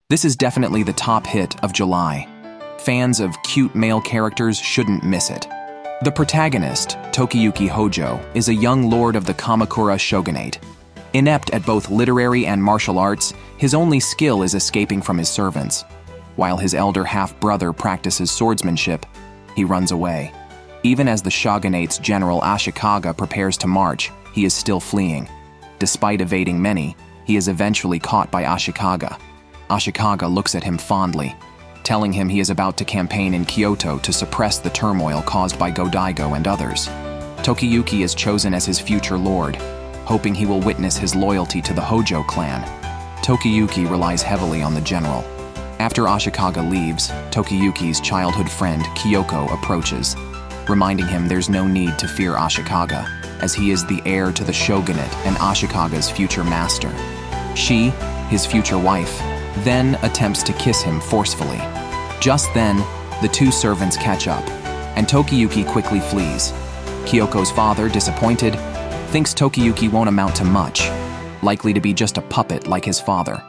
This is definitely the top hit of July. Fans of cute male characters shouldn't miss it. The protagonist, Tokiyuki Hojo, is a young lord of the Kamakura shogunate. Inept at both literary and martial arts, his only skill is escaping from his servants. While his elder half-brother practices swordsmanship, he runs away. Even as the shogunate's general Ashikaga prepares to march, he is still fleeing. Despite evading many, he is eventually caught by Ashikaga. Ashikaga looks at him fondly, telling him he is about to campaign in Kyoto to suppress the turmoil caused by Go-Daigo and others. Tokiyuki is chosen as his future lord, hoping he will witness his loyalty to the Hojo clan. Tokiyuki relies heavily on the general. After Ashikaga leaves, Tokiyuki's childhood friend Kyoko approaches, reminding him there's no need to fear Ashikaga, as he is the heir to the shogunate and Ashikaga's future master. She, his future wife, then attempts to kiss him forcefully. Just then, the two servants catch up, and Tokiyuki quickly flees. Kyoko's father, disappointed, thinks Tokiyuki won't amount to much, likely to be just a puppet like his father.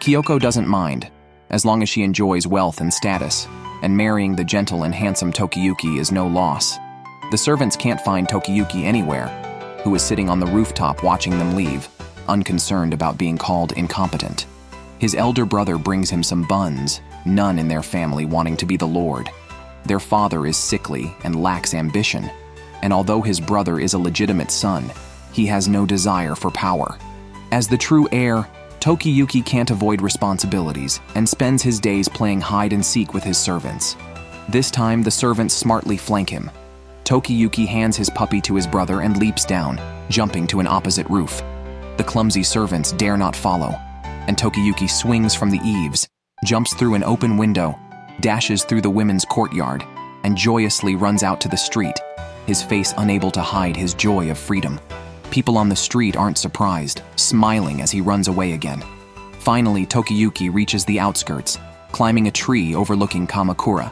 Kyoko doesn't mind, as long as she enjoys wealth and status, and marrying the gentle and handsome Tokiyuki is no loss. The servants can't find Tokiyuki anywhere, who is sitting on the rooftop watching them leave, unconcerned about being called incompetent. His elder brother brings him some buns, none in their family wanting to be the lord. Their father is sickly and lacks ambition, and although his brother is a legitimate son, he has no desire for power. As the true heir, Tokiyuki can't avoid responsibilities and spends his days playing hide-and-seek with his servants. This time, the servants smartly flank him. Tokiyuki hands his puppy to his brother and leaps down, jumping to an opposite roof. The clumsy servants dare not follow, and Tokiyuki swings from the eaves, jumps through an open window, dashes through the women's courtyard, and joyously runs out to the street, his face unable to hide his joy of freedom. People on the street aren't surprised, smiling as he runs away again. Finally, Tokiyuki reaches the outskirts, climbing a tree overlooking Kamakura.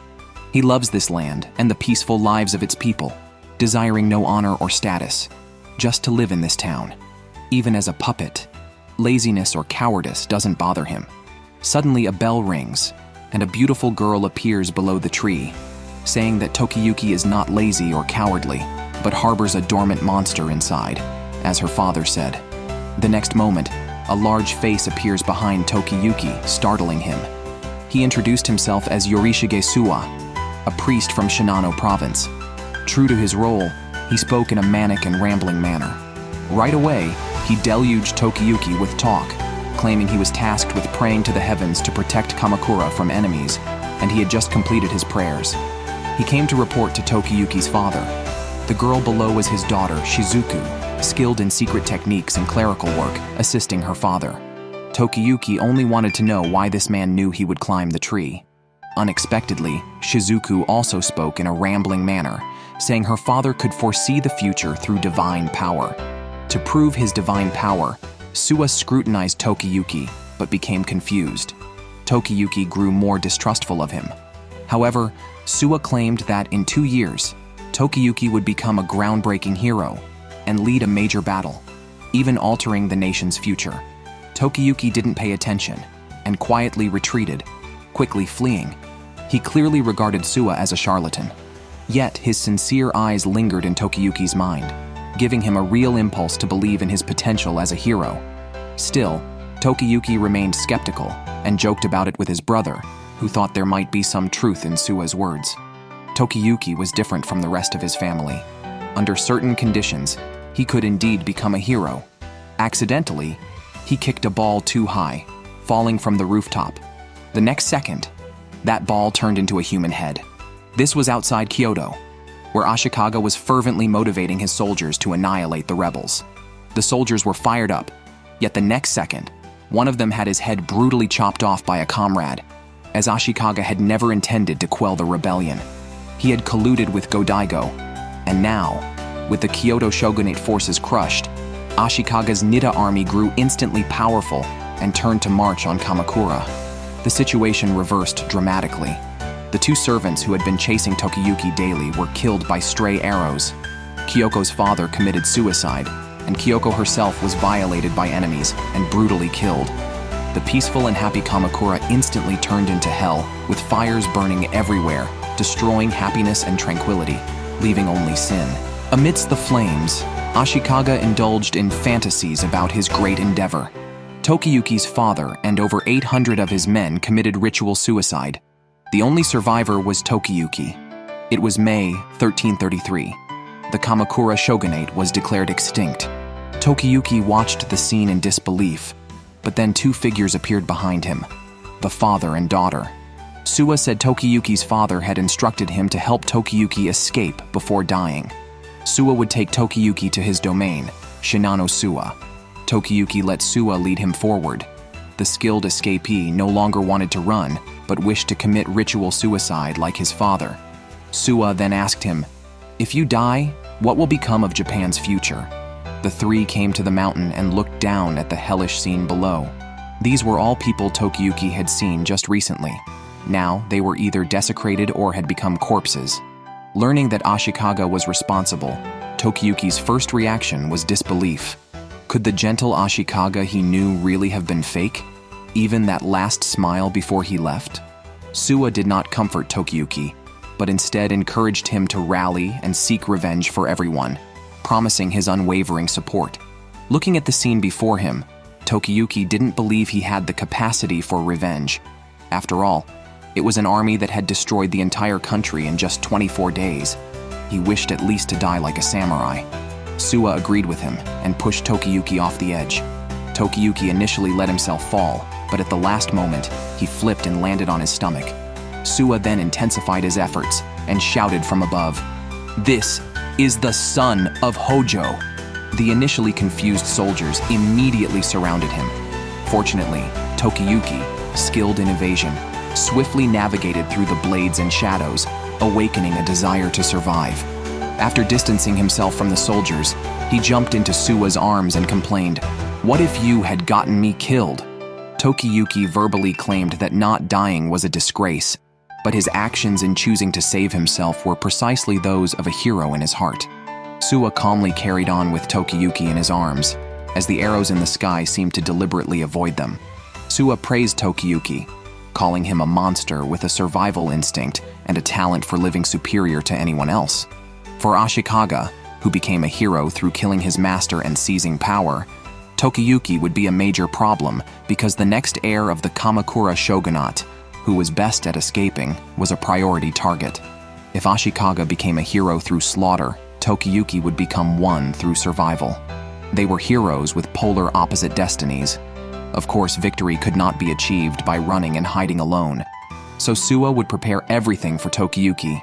He loves this land and the peaceful lives of its people, desiring no honor or status, just to live in this town. Even as a puppet, laziness or cowardice doesn't bother him. Suddenly a bell rings, and a beautiful girl appears below the tree, saying that Tokiyuki is not lazy or cowardly, but harbors a dormant monster inside, as her father said. The next moment, a large face appears behind Tokiyuki, startling him. He introduced himself as Yorishige Suwa, a priest from Shinano province. True to his role, he spoke in a manic and rambling manner. Right away, he deluged Tokiyuki with talk, claiming he was tasked with praying to the heavens to protect Kamakura from enemies, and he had just completed his prayers. He came to report to Tokiyuki's father. The girl below was his daughter, Shizuku, skilled in secret techniques and clerical work, assisting her father. Tokiyuki only wanted to know why this man knew he would climb the tree. Unexpectedly, Shizuku also spoke in a rambling manner, saying her father could foresee the future through divine power. To prove his divine power, Suwa scrutinized Tokiyuki, but became confused. Tokiyuki grew more distrustful of him. However, Suwa claimed that in 2 years, Tokiyuki would become a groundbreaking hero and lead a major battle, even altering the nation's future. Tokiyuki didn't pay attention and quietly retreated, quickly fleeing. He clearly regarded Suwa as a charlatan. Yet his sincere eyes lingered in Tokiyuki's mind, giving him a real impulse to believe in his potential as a hero. Still, Tokiyuki remained skeptical and joked about it with his brother, who thought there might be some truth in Suwa's words. Tokiyuki was different from the rest of his family. Under certain conditions, he could indeed become a hero. Accidentally, he kicked a ball too high, falling from the rooftop. The next second, that ball turned into a human head. This was outside Kyoto, where Ashikaga was fervently motivating his soldiers to annihilate the rebels. The soldiers were fired up, yet the next second, one of them had his head brutally chopped off by a comrade, as Ashikaga had never intended to quell the rebellion. He had colluded with Go-Daigo, and now, with the Kyoto shogunate forces crushed, Ashikaga's Nida army grew instantly powerful and turned to march on Kamakura. The situation reversed dramatically. The two servants who had been chasing Tokiyuki daily were killed by stray arrows. Kyoko's father committed suicide, and Kyoko herself was violated by enemies and brutally killed. The peaceful and happy Kamakura instantly turned into hell, with fires burning everywhere, destroying happiness and tranquility, leaving only sin. Amidst the flames, Ashikaga indulged in fantasies about his great endeavor. Tokiyuki's father and over 800 of his men committed ritual suicide. The only survivor was Tokiyuki. It was May 1333. The Kamakura shogunate was declared extinct. Tokiyuki watched the scene in disbelief, but then two figures appeared behind him, the father and daughter. Suwa said Tokiyuki's father had instructed him to help Tokiyuki escape before dying. Suwa would take Tokiyuki to his domain, Shinano Suwa. Tokiyuki let Suwa lead him forward. The skilled escapee no longer wanted to run, but wished to commit ritual suicide like his father. Suwa then asked him, "If you die, what will become of Japan's future?" The three came to the mountain and looked down at the hellish scene below. These were all people Tokiyuki had seen just recently. Now, they were either desecrated or had become corpses. Learning that Ashikaga was responsible, Tokiyuki's first reaction was disbelief. Could the gentle Ashikaga he knew really have been fake? Even that last smile before he left? Suwa did not comfort Tokiyuki, but instead encouraged him to rally and seek revenge for everyone, promising his unwavering support. Looking at the scene before him, Tokiyuki didn't believe he had the capacity for revenge. After all, it was an army that had destroyed the entire country in just 24 days. He wished at least to die like a samurai. Suwa agreed with him and pushed Tokiyuki off the edge. Tokiyuki initially let himself fall, but at the last moment, he flipped and landed on his stomach. Suwa then intensified his efforts and shouted from above, "This is the son of Hojo!" The initially confused soldiers immediately surrounded him. Fortunately, Tokiyuki, skilled in evasion, swiftly navigated through the blades and shadows, awakening a desire to survive. After distancing himself from the soldiers, he jumped into Suwa's arms and complained, "What if you had gotten me killed?" Tokiyuki verbally claimed that not dying was a disgrace, but his actions in choosing to save himself were precisely those of a hero in his heart. Suwa calmly carried on with Tokiyuki in his arms, as the arrows in the sky seemed to deliberately avoid them. Suwa praised Tokiyuki, calling him a monster with a survival instinct and a talent for living superior to anyone else. For Ashikaga, who became a hero through killing his master and seizing power, Tokiyuki would be a major problem because the next heir of the Kamakura shogunate, who was best at escaping, was a priority target. If Ashikaga became a hero through slaughter, Tokiyuki would become one through survival. They were heroes with polar opposite destinies. Of course, victory could not be achieved by running and hiding alone. So Suwa would prepare everything for Tokiyuki: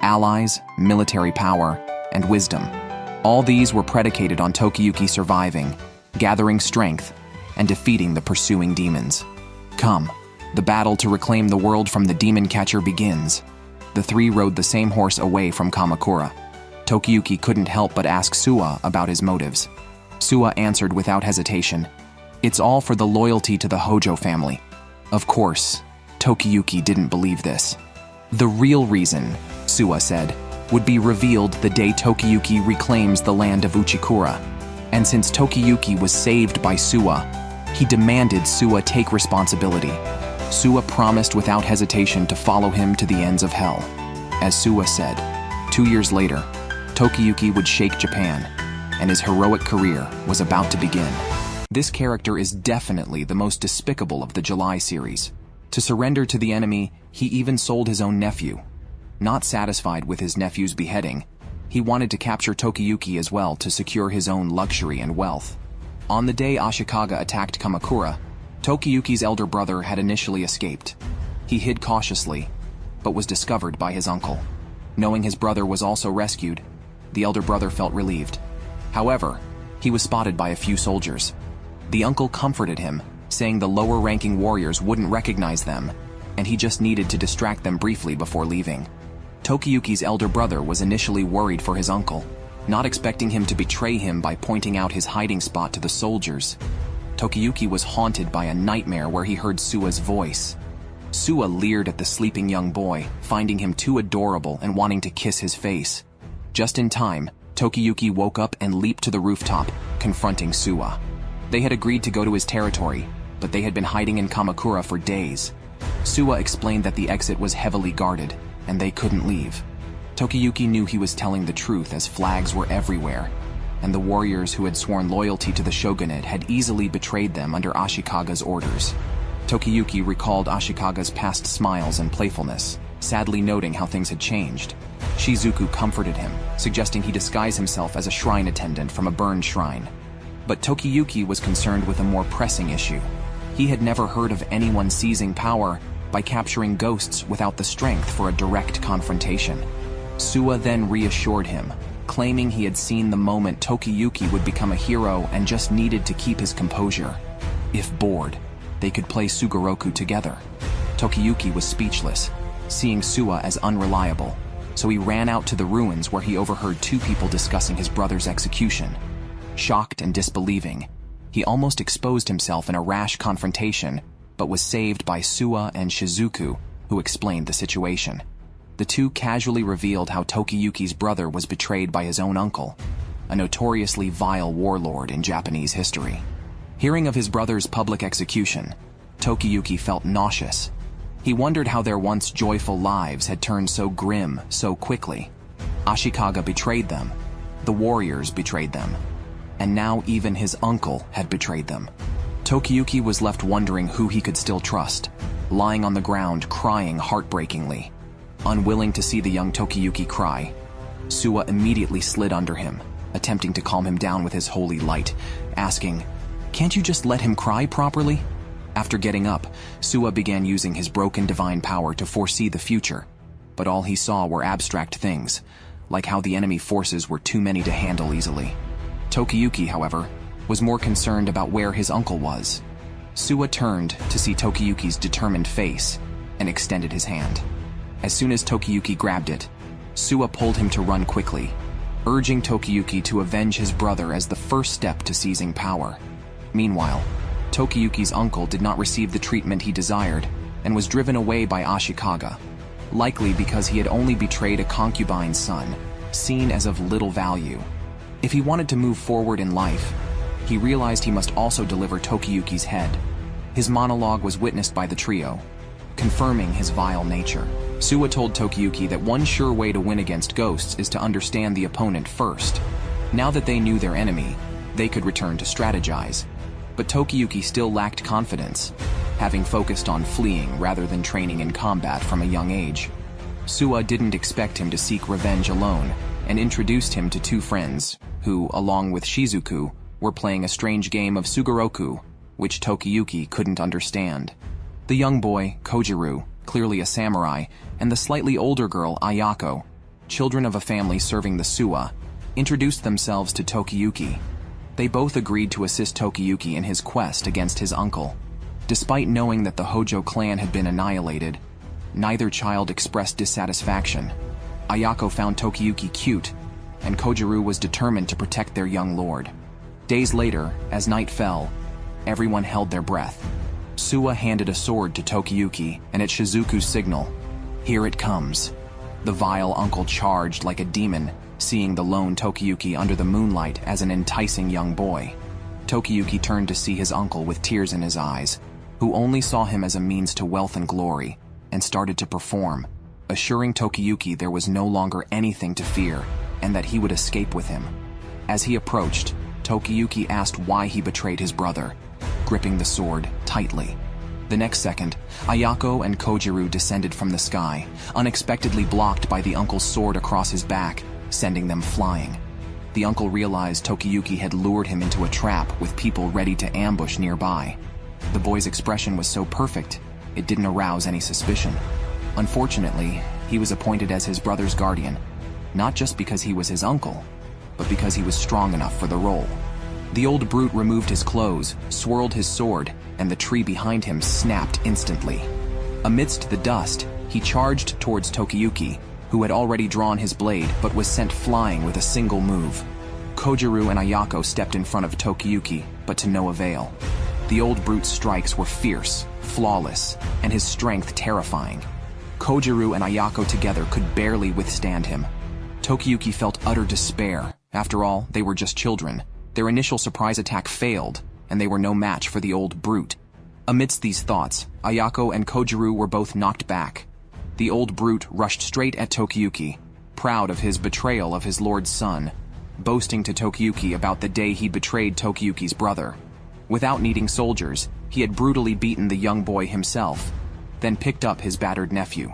allies, military power, and wisdom. All these were predicated on Tokiyuki surviving, gathering strength, and defeating the pursuing demons. Come, the battle to reclaim the world from the demon catcher begins. The three rode the same horse away from Kamakura. Tokiyuki couldn't help but ask Suwa about his motives. Suwa answered without hesitation, "It's all for the loyalty to the Hojo family." Of course, Tokiyuki didn't believe this. The real reason, Suwa said, would be revealed the day Tokiyuki reclaims the land of Uchikura. And since Tokiyuki was saved by Suwa, he demanded Suwa take responsibility. Suwa promised without hesitation to follow him to the ends of hell. As Suwa said, 2 years later, Tokiyuki would shake Japan, and his heroic career was about to begin. This character is definitely the most despicable of the July series. To surrender to the enemy, he even sold his own nephew. Not satisfied with his nephew's beheading, he wanted to capture Tokiyuki as well to secure his own luxury and wealth. On the day Ashikaga attacked Kamakura, Tokiyuki's elder brother had initially escaped. He hid cautiously, but was discovered by his uncle. Knowing his brother was also rescued, the elder brother felt relieved. However, he was spotted by a few soldiers. The uncle comforted him, saying the lower-ranking warriors wouldn't recognize them, and he just needed to distract them briefly before leaving. Tokiyuki's elder brother was initially worried for his uncle, not expecting him to betray him by pointing out his hiding spot to the soldiers. Tokiyuki was haunted by a nightmare where he heard Suwa's voice. Suwa leered at the sleeping young boy, finding him too adorable and wanting to kiss his face. Just in time, Tokiyuki woke up and leaped to the rooftop, confronting Suwa. They had agreed to go to his territory, but they had been hiding in Kamakura for days. Suwa explained that the exit was heavily guarded, and they couldn't leave. Tokiyuki knew he was telling the truth as flags were everywhere, and the warriors who had sworn loyalty to the shogunate had easily betrayed them under Ashikaga's orders. Tokiyuki recalled Ashikaga's past smiles and playfulness, sadly noting how things had changed. Shizuku comforted him, suggesting he disguise himself as a shrine attendant from a burned shrine. But Tokiyuki was concerned with a more pressing issue. He had never heard of anyone seizing power by capturing ghosts without the strength for a direct confrontation. Suwa then reassured him, claiming he had seen the moment Tokiyuki would become a hero and just needed to keep his composure. If bored, they could play Sugoroku together. Tokiyuki was speechless, seeing Suwa as unreliable, so he ran out to the ruins where he overheard two people discussing his brother's execution. Shocked and disbelieving, he almost exposed himself in a rash confrontation, but was saved by Suwa and Shizuku, who explained the situation. The two casually revealed how Tokiyuki's brother was betrayed by his own uncle, a notoriously vile warlord in Japanese history. Hearing of his brother's public execution, Tokiyuki felt nauseous. He wondered how their once joyful lives had turned so grim so quickly. Ashikaga betrayed them, the warriors betrayed them, and now even his uncle had betrayed them. Tokiyuki was left wondering who he could still trust, lying on the ground crying heartbreakingly. Unwilling to see the young Tokiyuki cry, Suwa immediately slid under him, attempting to calm him down with his holy light, asking, "Can't you just let him cry properly?" After getting up, Suwa began using his broken divine power to foresee the future, but all he saw were abstract things, like how the enemy forces were too many to handle easily. Tokiyuki, however, was more concerned about where his uncle was. Suwa turned to see Tokiyuki's determined face and extended his hand. As soon as Tokiyuki grabbed it, Suwa pulled him to run quickly, urging Tokiyuki to avenge his brother as the first step to seizing power. Meanwhile, Tokiyuki's uncle did not receive the treatment he desired and was driven away by Ashikaga, likely because he had only betrayed a concubine's son, seen as of little value. If he wanted to move forward in life, he realized he must also deliver Tokiyuki's head. His monologue was witnessed by the trio, confirming his vile nature. Suwa told Tokiyuki that one sure way to win against ghosts is to understand the opponent first. Now that they knew their enemy, they could return to strategize. But Tokiyuki still lacked confidence, having focused on fleeing rather than training in combat from a young age. Suwa didn't expect him to seek revenge alone, and introduced him to two friends, who, along with Shizuku, were playing a strange game of Sugoroku, which Tokiyuki couldn't understand. The young boy, Kojiru, clearly a samurai, and the slightly older girl, Ayako, children of a family serving the Suwa, introduced themselves to Tokiyuki. They both agreed to assist Tokiyuki in his quest against his uncle. Despite knowing that the Hojo clan had been annihilated, neither child expressed dissatisfaction. Ayako found Tokiyuki cute, and Kojiru was determined to protect their young lord. Days later, as night fell, everyone held their breath. Suwa handed a sword to Tokiyuki, and at Shizuku's signal, "Here it comes." The vile uncle charged like a demon, seeing the lone Tokiyuki under the moonlight as an enticing young boy. Tokiyuki turned to see his uncle with tears in his eyes, who only saw him as a means to wealth and glory, and started to perform, assuring Tokiyuki there was no longer anything to fear, and that he would escape with him. As he approached, Tokiyuki asked why he betrayed his brother, gripping the sword tightly. The next second, Ayako and Kojiru descended from the sky, unexpectedly blocked by the uncle's sword across his back, sending them flying. The uncle realized Tokiyuki had lured him into a trap with people ready to ambush nearby. The boy's expression was so perfect, it didn't arouse any suspicion. Unfortunately, he was appointed as his brother's guardian, not just because he was his uncle, but because he was strong enough for the role. The old brute removed his clothes, swirled his sword, and the tree behind him snapped instantly. Amidst the dust, he charged towards Tokiyuki, who had already drawn his blade but was sent flying with a single move. Kojiru and Ayako stepped in front of Tokiyuki, but to no avail. The old brute's strikes were fierce, flawless, and his strength terrifying. Kojiru and Ayako together could barely withstand him. Tokiyuki felt utter despair. After all, they were just children. Their initial surprise attack failed, and they were no match for the old brute. Amidst these thoughts, Ayako and Kojiru were both knocked back. The old brute rushed straight at Tokiyuki, proud of his betrayal of his lord's son, boasting to Tokiyuki about the day he betrayed Tokiyuki's brother. Without needing soldiers, he had brutally beaten the young boy himself, then picked up his battered nephew.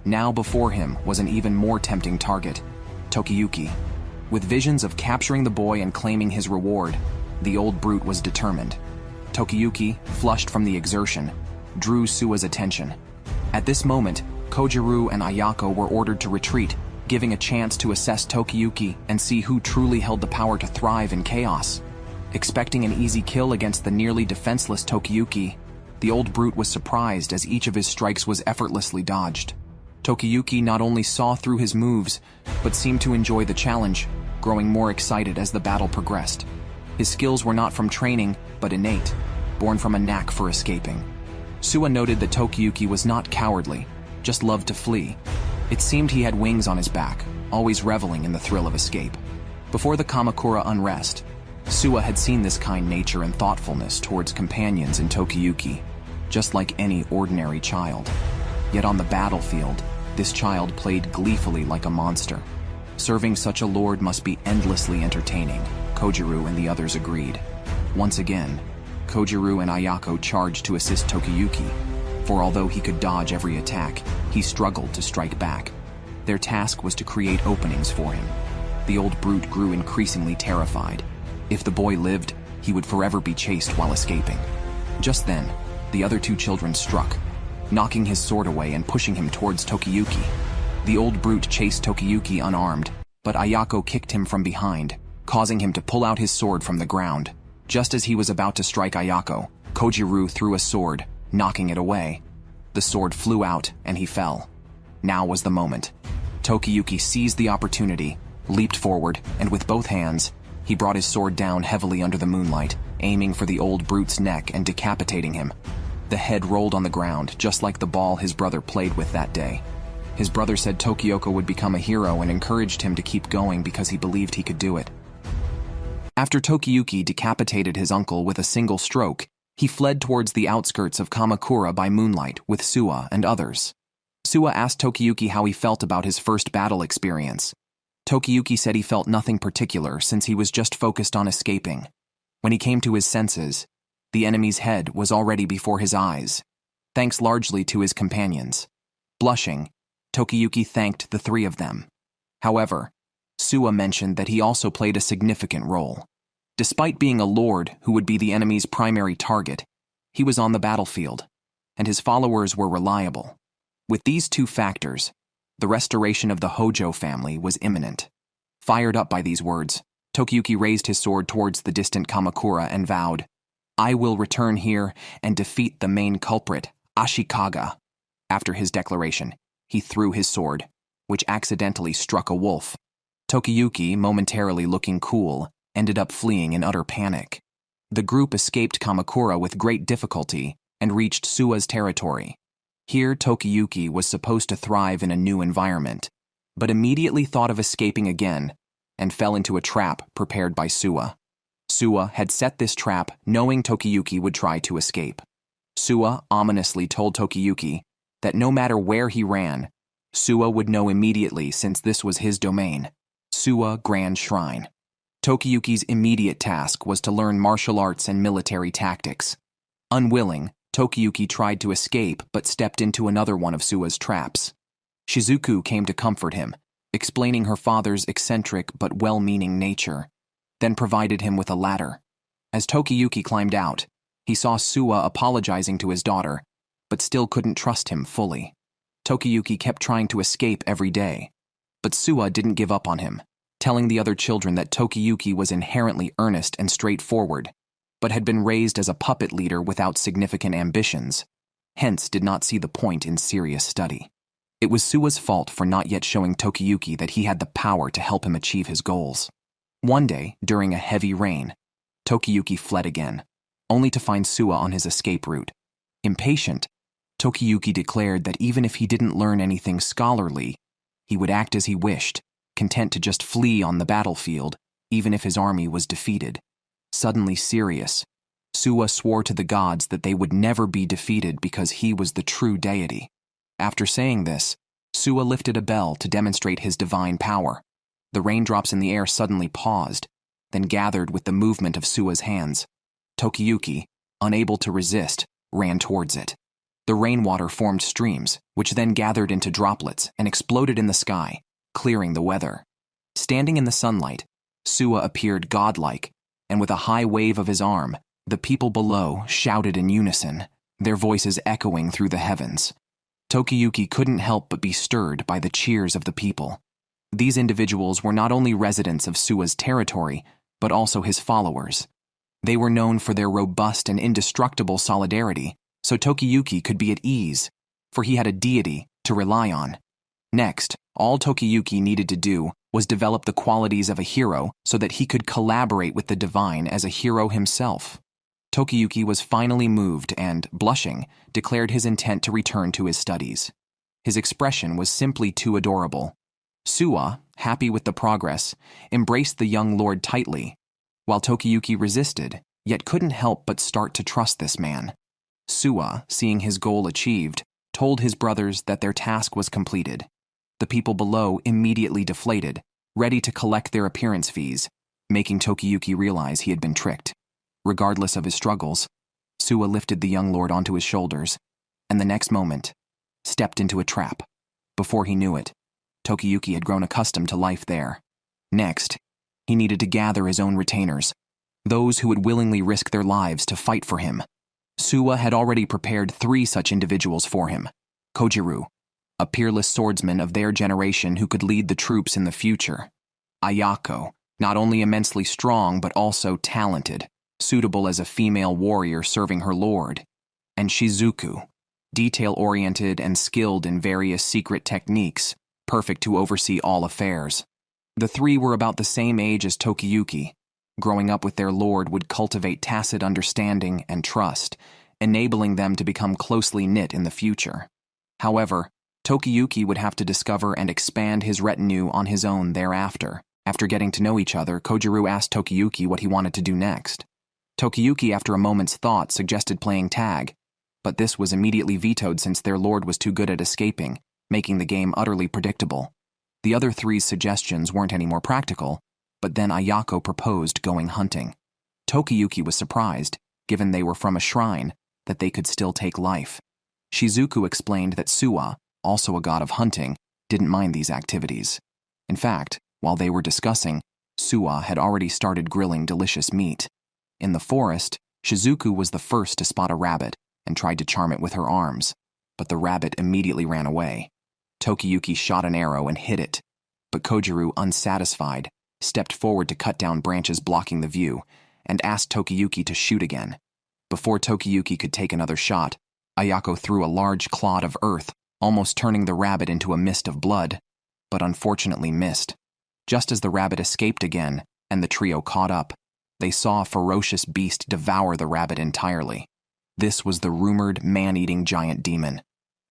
Now before him was an even more tempting target, Tokiyuki. With visions of capturing the boy and claiming his reward, the old brute was determined. Tokiyuki, flushed from the exertion, drew Suwa's attention. At this moment, Kojiru and Ayako were ordered to retreat, giving a chance to assess Tokiyuki and see who truly held the power to thrive in chaos. Expecting an easy kill against the nearly defenseless Tokiyuki, the old brute was surprised as each of his strikes was effortlessly dodged. Tokiyuki not only saw through his moves, but seemed to enjoy the challenge, growing more excited as the battle progressed. His skills were not from training, but innate, born from a knack for escaping. Suwa noted that Tokiyuki was not cowardly, just loved to flee. It seemed he had wings on his back, always reveling in the thrill of escape. Before the Kamakura unrest, Suwa had seen this kind nature and thoughtfulness towards companions in Tokiyuki, just like any ordinary child. Yet on the battlefield, this child played gleefully like a monster. Serving such a lord must be endlessly entertaining, Kojiru and the others agreed. Once again, Kojiru and Ayako charged to assist Tokiyuki, for although he could dodge every attack, he struggled to strike back. Their task was to create openings for him. The old brute grew increasingly terrified. If the boy lived, he would forever be chased while escaping. Just then, the other two children struck, knocking his sword away and pushing him towards Tokiyuki. The old brute chased Tokiyuki unarmed, but Ayako kicked him from behind, causing him to pull out his sword from the ground. Just as he was about to strike Ayako, Kojiru threw a sword, knocking it away. The sword flew out and he fell. Now was the moment. Tokiyuki seized the opportunity, leaped forward, and with both hands, he brought his sword down heavily under the moonlight, aiming for the old brute's neck and decapitating him. The head rolled on the ground, just like the ball his brother played with that day. His brother said Tokiyuki would become a hero and encouraged him to keep going because he believed he could do it. After Tokiyuki decapitated his uncle with a single stroke, he fled towards the outskirts of Kamakura by moonlight with Suwa and others. Suwa asked Tokiyuki how he felt about his first battle experience. Tokiyuki said he felt nothing particular since he was just focused on escaping. When he came to his senses, the enemy's head was already before his eyes, thanks largely to his companions. Blushing, Tokiyuki thanked the three of them. However, Suwa mentioned that he also played a significant role. Despite being a lord who would be the enemy's primary target, he was on the battlefield, and his followers were reliable. With these two factors, the restoration of the Hojo family was imminent. Fired up by these words, Tokiyuki raised his sword towards the distant Kamakura and vowed, "I will return here and defeat the main culprit, Ashikaga." After his declaration, he threw his sword, which accidentally struck a wolf. Tokiyuki, momentarily looking cool, ended up fleeing in utter panic. The group escaped Kamakura with great difficulty and reached Suwa's territory. Here, Tokiyuki was supposed to thrive in a new environment, but immediately thought of escaping again and fell into a trap prepared by Suwa. Suwa had set this trap knowing Tokiyuki would try to escape. Suwa ominously told Tokiyuki that no matter where he ran, Suwa would know immediately since this was his domain, Suwa Grand Shrine. Tokiyuki's immediate task was to learn martial arts and military tactics. Unwilling, Tokiyuki tried to escape but stepped into another one of Suwa's traps. Shizuku came to comfort him, explaining her father's eccentric but well-meaning nature, then provided him with a ladder. As Tokiyuki climbed out, he saw Suwa apologizing to his daughter, but still couldn't trust him fully. Tokiyuki kept trying to escape every day, but Suwa didn't give up on him, telling the other children that Tokiyuki was inherently earnest and straightforward, but had been raised as a puppet leader without significant ambitions, hence did not see the point in serious study. It was Suwa's fault for not yet showing Tokiyuki that he had the power to help him achieve his goals. One day, during a heavy rain, Tokiyuki fled again, only to find Suwa on his escape route. Impatient, Tokiyuki declared that even if he didn't learn anything scholarly, he would act as he wished, content to just flee on the battlefield, even if his army was defeated. Suddenly serious, Suwa swore to the gods that they would never be defeated because he was the true deity. After saying this, Suwa lifted a bell to demonstrate his divine power. The raindrops in the air suddenly paused, then gathered with the movement of Suwa's hands. Tokiyuki, unable to resist, ran towards it. The rainwater formed streams, which then gathered into droplets and exploded in the sky, clearing the weather. Standing in the sunlight, Suwa appeared godlike, and with a high wave of his arm, the people below shouted in unison, their voices echoing through the heavens. Tokiyuki couldn't help but be stirred by the cheers of the people. These individuals were not only residents of Suwa's territory, but also his followers. They were known for their robust and indestructible solidarity, so Tokiyuki could be at ease, for he had a deity to rely on. Next, all Tokiyuki needed to do was develop the qualities of a hero so that he could collaborate with the divine as a hero himself. Tokiyuki was finally moved and, blushing, declared his intent to return to his studies. His expression was simply too adorable. Suwa, happy with the progress, embraced the young lord tightly, while Tokiyuki resisted, yet couldn't help but start to trust this man. Suwa, seeing his goal achieved, told his brothers that their task was completed. The people below immediately deflated, ready to collect their appearance fees, making Tokiyuki realize he had been tricked. Regardless of his struggles, Suwa lifted the young lord onto his shoulders, and the next moment, stepped into a trap. Before he knew it, Tokiyuki had grown accustomed to life there. Next, he needed to gather his own retainers, those who would willingly risk their lives to fight for him. Suwa had already prepared 3 such individuals for him. Kojiru, a peerless swordsman of their generation who could lead the troops in the future. Ayako, not only immensely strong but also talented, suitable as a female warrior serving her lord. And Shizuku, detail-oriented and skilled in various secret techniques, perfect to oversee all affairs. The 3 were about the same age as Tokiyuki. Growing up with their lord would cultivate tacit understanding and trust, enabling them to become closely knit in the future. However, Tokiyuki would have to discover and expand his retinue on his own thereafter. After getting to know each other, Kojiru asked Tokiyuki what he wanted to do next. Tokiyuki, after a moment's thought, suggested playing tag, but this was immediately vetoed since their lord was too good at escaping, making the game utterly predictable. The other 3's suggestions weren't any more practical, but then Ayako proposed going hunting. Tokiyuki was surprised, given they were from a shrine, that they could still take life. Shizuku explained that Suwa, also a god of hunting, didn't mind these activities. In fact, while they were discussing, Suwa had already started grilling delicious meat. In the forest, Shizuku was the first to spot a rabbit and tried to charm it with her arms, but the rabbit immediately ran away. Tokiyuki shot an arrow and hit it, but Kojiru, unsatisfied, stepped forward to cut down branches blocking the view and asked Tokiyuki to shoot again. Before Tokiyuki could take another shot, Ayako threw a large clod of earth, almost turning the rabbit into a mist of blood, but unfortunately missed. Just as the rabbit escaped again and the trio caught up, they saw a ferocious beast devour the rabbit entirely. This was the rumored man-eating giant demon.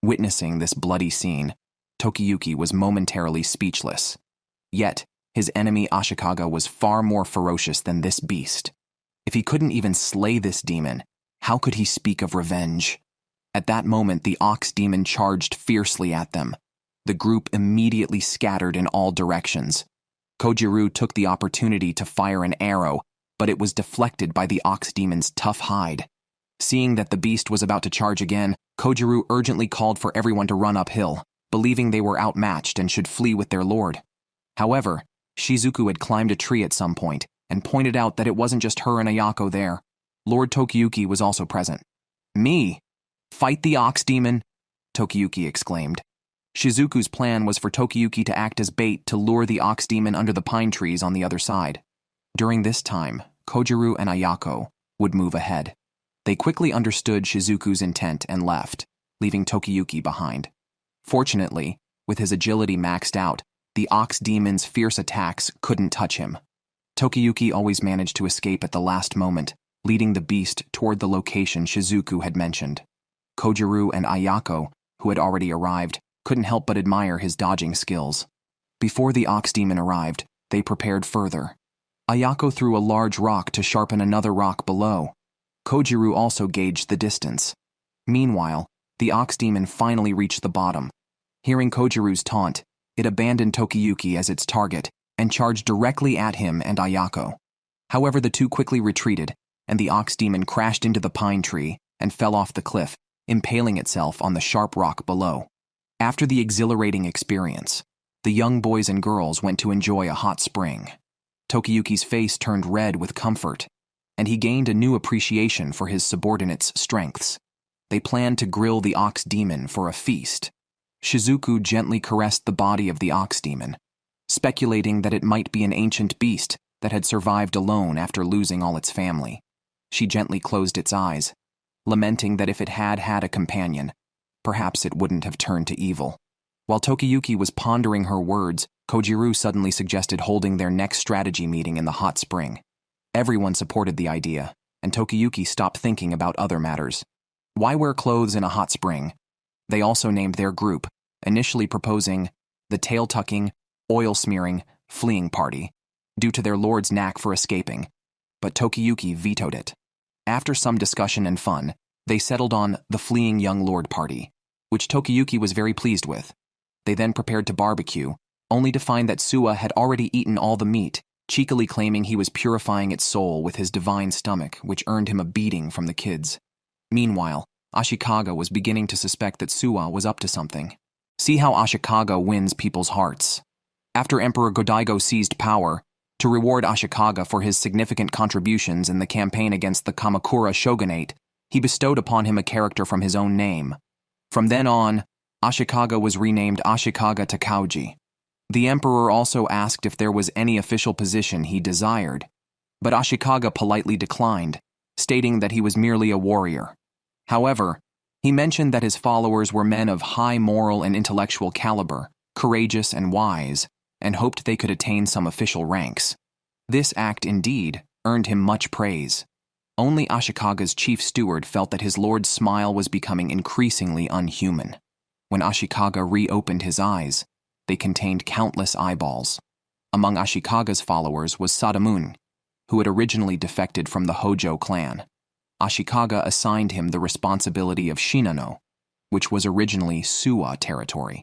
Witnessing this bloody scene, Tokiyuki was momentarily speechless. Yet, his enemy Ashikaga was far more ferocious than this beast. If he couldn't even slay this demon, how could he speak of revenge? At that moment, the ox demon charged fiercely at them. The group immediately scattered in all directions. Kojiru took the opportunity to fire an arrow, but it was deflected by the ox demon's tough hide. Seeing that the beast was about to charge again, Kojiru urgently called for everyone to run uphill, believing they were outmatched and should flee with their lord. However, Shizuku had climbed a tree at some point and pointed out that it wasn't just her and Ayako there. Lord Tokiyuki was also present. "Me? Fight the ox demon?" Tokiyuki exclaimed. Shizuku's plan was for Tokiyuki to act as bait to lure the ox demon under the pine trees on the other side. During this time, Kojiru and Ayako would move ahead. They quickly understood Shizuku's intent and left, leaving Tokiyuki behind. Fortunately, with his agility maxed out, the ox demon's fierce attacks couldn't touch him. Tokiyuki always managed to escape at the last moment, leading the beast toward the location Shizuku had mentioned. Kojiru and Ayako, who had already arrived, couldn't help but admire his dodging skills. Before the ox demon arrived, they prepared further. Ayako threw a large rock to sharpen another rock below. Kojiru also gauged the distance. Meanwhile, the ox demon finally reached the bottom. Hearing Kojiru's taunt, it abandoned Tokiyuki as its target and charged directly at him and Ayako. However, the two quickly retreated, and the ox demon crashed into the pine tree and fell off the cliff, impaling itself on the sharp rock below. After the exhilarating experience, the young boys and girls went to enjoy a hot spring. Tokiyuki's face turned red with comfort, and he gained a new appreciation for his subordinates' strengths. They planned to grill the ox demon for a feast. Shizuku gently caressed the body of the ox demon, speculating that it might be an ancient beast that had survived alone after losing all its family. She gently closed its eyes, lamenting that if it had had a companion, perhaps it wouldn't have turned to evil. While Tokiyuki was pondering her words, Kojiru suddenly suggested holding their next strategy meeting in the hot spring. Everyone supported the idea, and Tokiyuki stopped thinking about other matters. Why wear clothes in a hot spring? They also named their group, initially proposing the tail-tucking, oil-smearing, fleeing party, due to their lord's knack for escaping, but Tokiyuki vetoed it. After some discussion and fun, they settled on the fleeing young lord party, which Tokiyuki was very pleased with. They then prepared to barbecue, only to find that Suwa had already eaten all the meat, cheekily claiming he was purifying its soul with his divine stomach, which earned him a beating from the kids. Meanwhile, Ashikaga was beginning to suspect that Suwa was up to something. See how Ashikaga wins people's hearts. After Emperor Godaigo seized power, to reward Ashikaga for his significant contributions in the campaign against the Kamakura shogunate, he bestowed upon him a character from his own name. From then on, Ashikaga was renamed Ashikaga Takauji. The emperor also asked if there was any official position he desired, but Ashikaga politely declined, stating that he was merely a warrior. However, he mentioned that his followers were men of high moral and intellectual caliber, courageous and wise, and hoped they could attain some official ranks. This act, indeed, earned him much praise. Only Ashikaga's chief steward felt that his lord's smile was becoming increasingly unhuman. When Ashikaga reopened his eyes, they contained countless eyeballs. Among Ashikaga's followers was Sadamun, who had originally defected from the Hojo clan. Ashikaga assigned him the responsibility of Shinano, which was originally Suwa territory.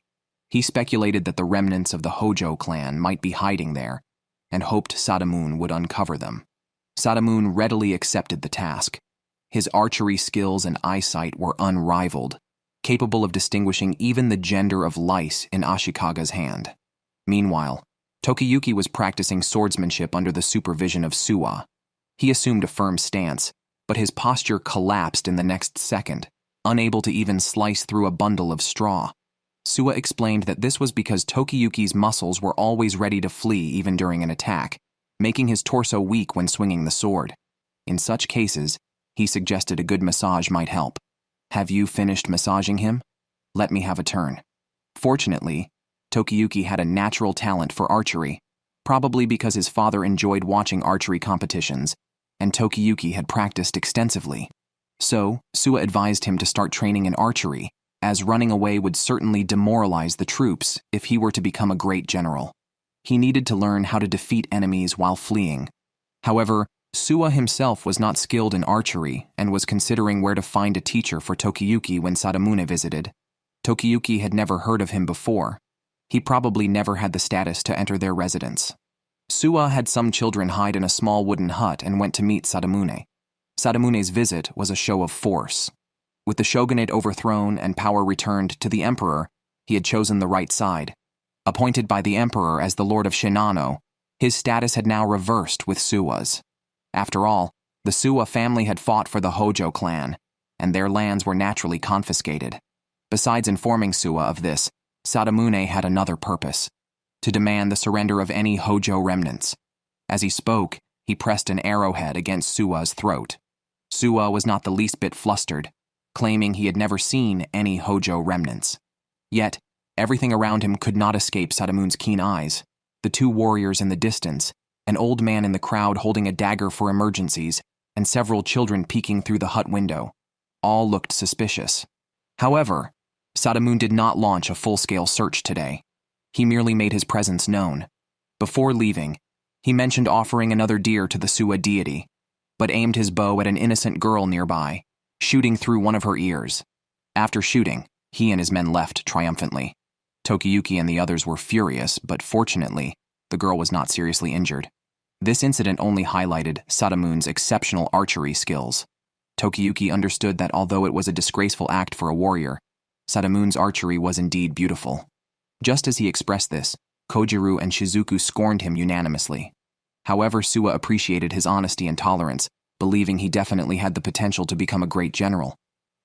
He speculated that the remnants of the Hojo clan might be hiding there, and hoped Sadamun would uncover them. Sadamun readily accepted the task. His archery skills and eyesight were unrivaled, capable of distinguishing even the gender of lice in Ashikaga's hand. Meanwhile, Tokiyuki was practicing swordsmanship under the supervision of Suwa. He assumed a firm stance, but his posture collapsed in the next second, unable to even slice through a bundle of straw. Suwa explained that this was because Tokiyuki's muscles were always ready to flee even during an attack, making his torso weak when swinging the sword. In such cases, he suggested a good massage might help. Have you finished massaging him? Let me have a turn. Fortunately, Tokiyuki had a natural talent for archery, probably because his father enjoyed watching archery competitions, and Tokiyuki had practiced extensively. So, Suwa advised him to start training in archery, as running away would certainly demoralize the troops if he were to become a great general. He needed to learn how to defeat enemies while fleeing. However, Suwa himself was not skilled in archery and was considering where to find a teacher for Tokiyuki when Sadamune visited. Tokiyuki had never heard of him before. He probably never had the status to enter their residence. Suwa had some children hide in a small wooden hut and went to meet Sadamune. Sadamune's visit was a show of force. With the shogunate overthrown and power returned to the emperor, he had chosen the right side. Appointed by the emperor as the lord of Shinano, his status had now reversed with Suwa's. After all, the Suwa family had fought for the Hojo clan, and their lands were naturally confiscated. Besides informing Suwa of this, Sadamune had another purpose: to demand the surrender of any Hojo remnants. As he spoke, he pressed an arrowhead against Suwa's throat. Suwa was not the least bit flustered, claiming he had never seen any Hojo remnants. Yet, everything around him could not escape Sadamun's keen eyes. The two warriors in the distance, an old man in the crowd holding a dagger for emergencies, and several children peeking through the hut window. All looked suspicious. However, Sadamun did not launch a full-scale search today. He merely made his presence known. Before leaving, he mentioned offering another deer to the Suwa deity. but aimed his bow at an innocent girl nearby, shooting through one of her ears. After shooting, he and his men left triumphantly. Tokiyuki and the others were furious, but fortunately, the girl was not seriously injured. This incident only highlighted Sadamune's exceptional archery skills. Tokiyuki understood that although it was a disgraceful act for a warrior, Sadamune's archery was indeed beautiful. Just as he expressed this, Kojiro and Shizuku scorned him unanimously. However, Suwa appreciated his honesty and tolerance, believing he definitely had the potential to become a great general.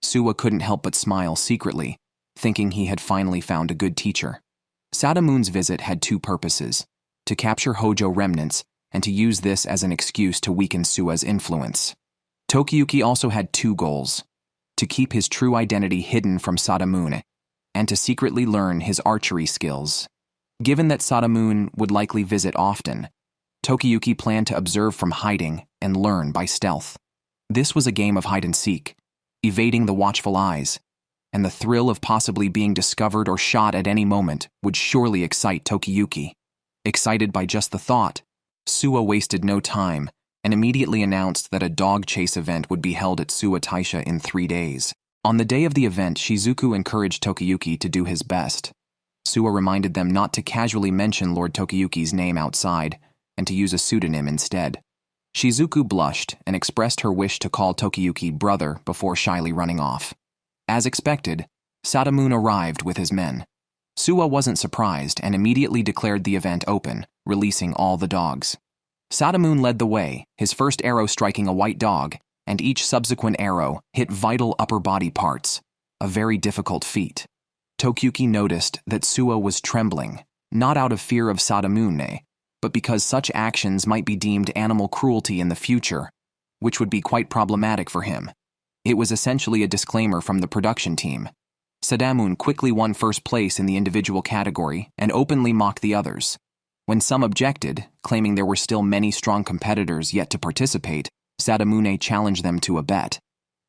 Suwa couldn't help but smile secretly, thinking he had finally found a good teacher. Sadamune's visit had two purposes: to capture Hojo remnants and to use this as an excuse to weaken Suwa's influence. Tokiyuki also had two goals: to keep his true identity hidden from Sadamune, and to secretly learn his archery skills. Given that Sadamune would likely visit often, Tokiyuki planned to observe from hiding and learn by stealth. This was a game of hide-and-seek, evading the watchful eyes, and the thrill of possibly being discovered or shot at any moment would surely excite Tokiyuki. Excited by just the thought, Suwa wasted no time and immediately announced that a dog chase event would be held at Suwa Taisha in 3 days. On the day of the event, Shizuku encouraged Tokiyuki to do his best. Suwa reminded them not to casually mention Lord Tokiyuki's name outside and to use a pseudonym instead. Shizuku blushed and expressed her wish to call Tokiyuki brother before shyly running off. As expected, Sadamune arrived with his men. Suwa wasn't surprised and immediately declared the event open, releasing all the dogs. Sadamune led the way, his first arrow striking a white dog, and each subsequent arrow hit vital upper body parts, a very difficult feat. Tokiyuki noticed that Suwa was trembling, not out of fear of Sadamune, but because such actions might be deemed animal cruelty in the future, which would be quite problematic for him. It was essentially a disclaimer from the production team. Sadamune quickly won first place in the individual category and openly mocked the others. When some objected, claiming there were still many strong competitors yet to participate, Sadamune challenged them to a bet.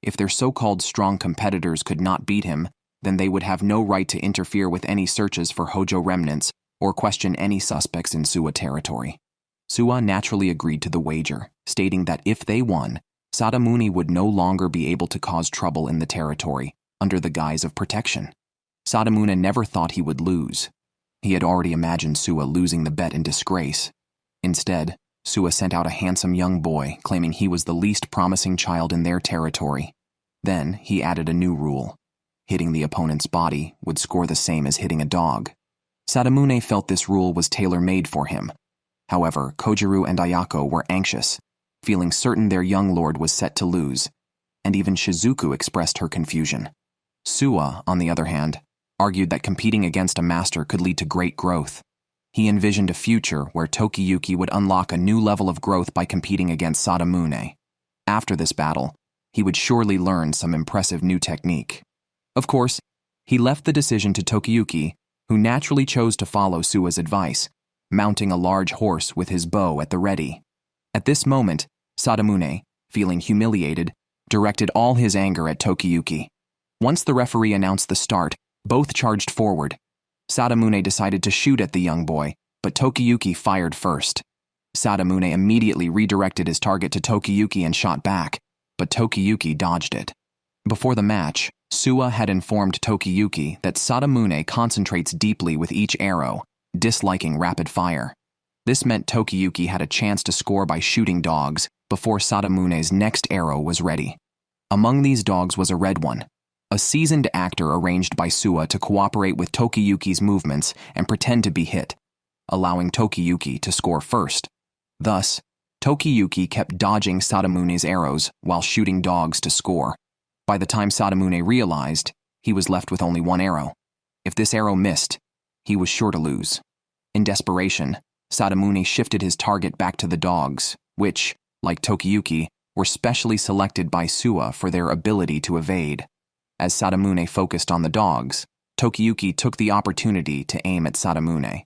If their so-called strong competitors could not beat him, then they would have no right to interfere with any searches for Hojo remnants or question any suspects in Suwa territory. Suwa naturally agreed to the wager, stating that if they won, Sadamune would no longer be able to cause trouble in the territory under the guise of protection. Sadamune never thought he would lose. He had already imagined Suwa losing the bet in disgrace. Instead, Suwa sent out a handsome young boy, claiming he was the least promising child in their territory. Then, he added a new rule. Hitting the opponent's body would score the same as hitting a dog. Sadamune felt this rule was tailor-made for him. However, Kojiro and Ayako were anxious, feeling certain their young lord was set to lose, and even Shizuku expressed her confusion. Suwa, on the other hand, argued that competing against a master could lead to great growth. He envisioned a future where Tokiyuki would unlock a new level of growth by competing against Sadamune. After this battle, he would surely learn some impressive new technique. Of course, he left the decision to Tokiyuki, who naturally chose to follow Suwa's advice, mounting a large horse with his bow at the ready. At this moment, Sadamune, feeling humiliated, directed all his anger at Tokiyuki. Once the referee announced the start, both charged forward. Sadamune decided to shoot at the young boy, but Tokiyuki fired first. Sadamune immediately redirected his target to Tokiyuki and shot back, but Tokiyuki dodged it. Before the match, Suwa had informed Tokiyuki that Sadamune concentrates deeply with each arrow, disliking rapid fire. This meant Tokiyuki had a chance to score by shooting dogs before Sadamune's next arrow was ready. Among these dogs was a red one, a seasoned actor arranged by Suwa to cooperate with Tokiyuki's movements and pretend to be hit, allowing Tokiyuki to score first. Thus, Tokiyuki kept dodging Sadamune's arrows while shooting dogs to score. By the time Sadamune realized, he was left with only one arrow. If this arrow missed, he was sure to lose. In desperation, Sadamune shifted his target back to the dogs, which, like Tokiyuki, were specially selected by Suwa for their ability to evade. As Sadamune focused on the dogs, Tokiyuki took the opportunity to aim at Sadamune.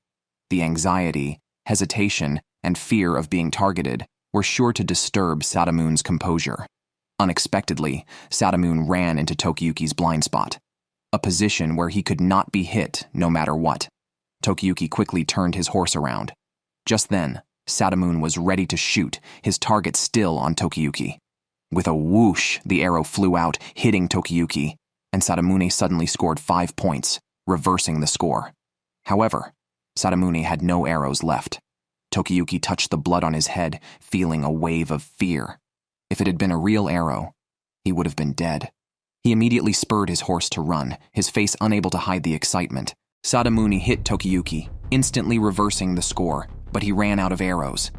The anxiety, hesitation, and fear of being targeted were sure to disturb Sadamune's composure. Unexpectedly, Sadamune ran into Tokiyuki's blind spot, a position where he could not be hit no matter what. Tokiyuki quickly turned his horse around. Just then, Sadamune was ready to shoot, his target still on Tokiyuki. With a whoosh, the arrow flew out, hitting Tokiyuki, and Sadamune suddenly scored 5 points, reversing the score. However, Sadamune had no arrows left. Tokiyuki touched the blood on his head, feeling a wave of fear. If it had been a real arrow, he would have been dead. He immediately spurred his horse to run, his face unable to hide the excitement. Sadamune hit Tokiyuki, instantly reversing the score, but he ran out of arrows.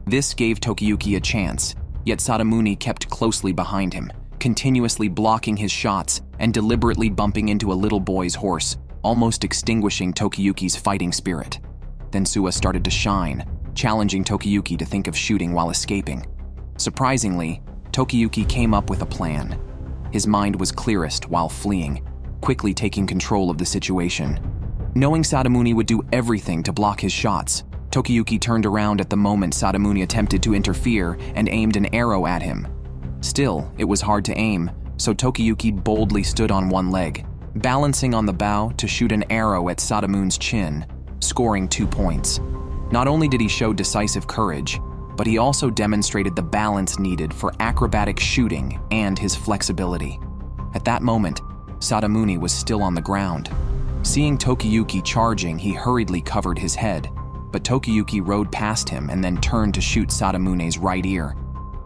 This gave Tokiyuki a chance, yet Sadamune kept closely behind him, continuously blocking his shots and deliberately bumping into a little boy's horse, almost extinguishing Tokiyuki's fighting spirit. Then Suwa started to shine, challenging Tokiyuki to think of shooting while escaping. Surprisingly, Tokiyuki came up with a plan. His mind was clearest while fleeing, quickly taking control of the situation. Knowing Sadamune would do everything to block his shots, Tokiyuki turned around at the moment Sadamune attempted to interfere and aimed an arrow at him. Still, it was hard to aim, so Tokiyuki boldly stood on one leg, balancing on the bow to shoot an arrow at Sadamune's chin, scoring 2 points. Not only did he show decisive courage, but he also demonstrated the balance needed for acrobatic shooting and his flexibility. At that moment, Sadamune was still on the ground. Seeing Tokiyuki charging, he hurriedly covered his head, but Tokiyuki rode past him and then turned to shoot Sadamune's right ear.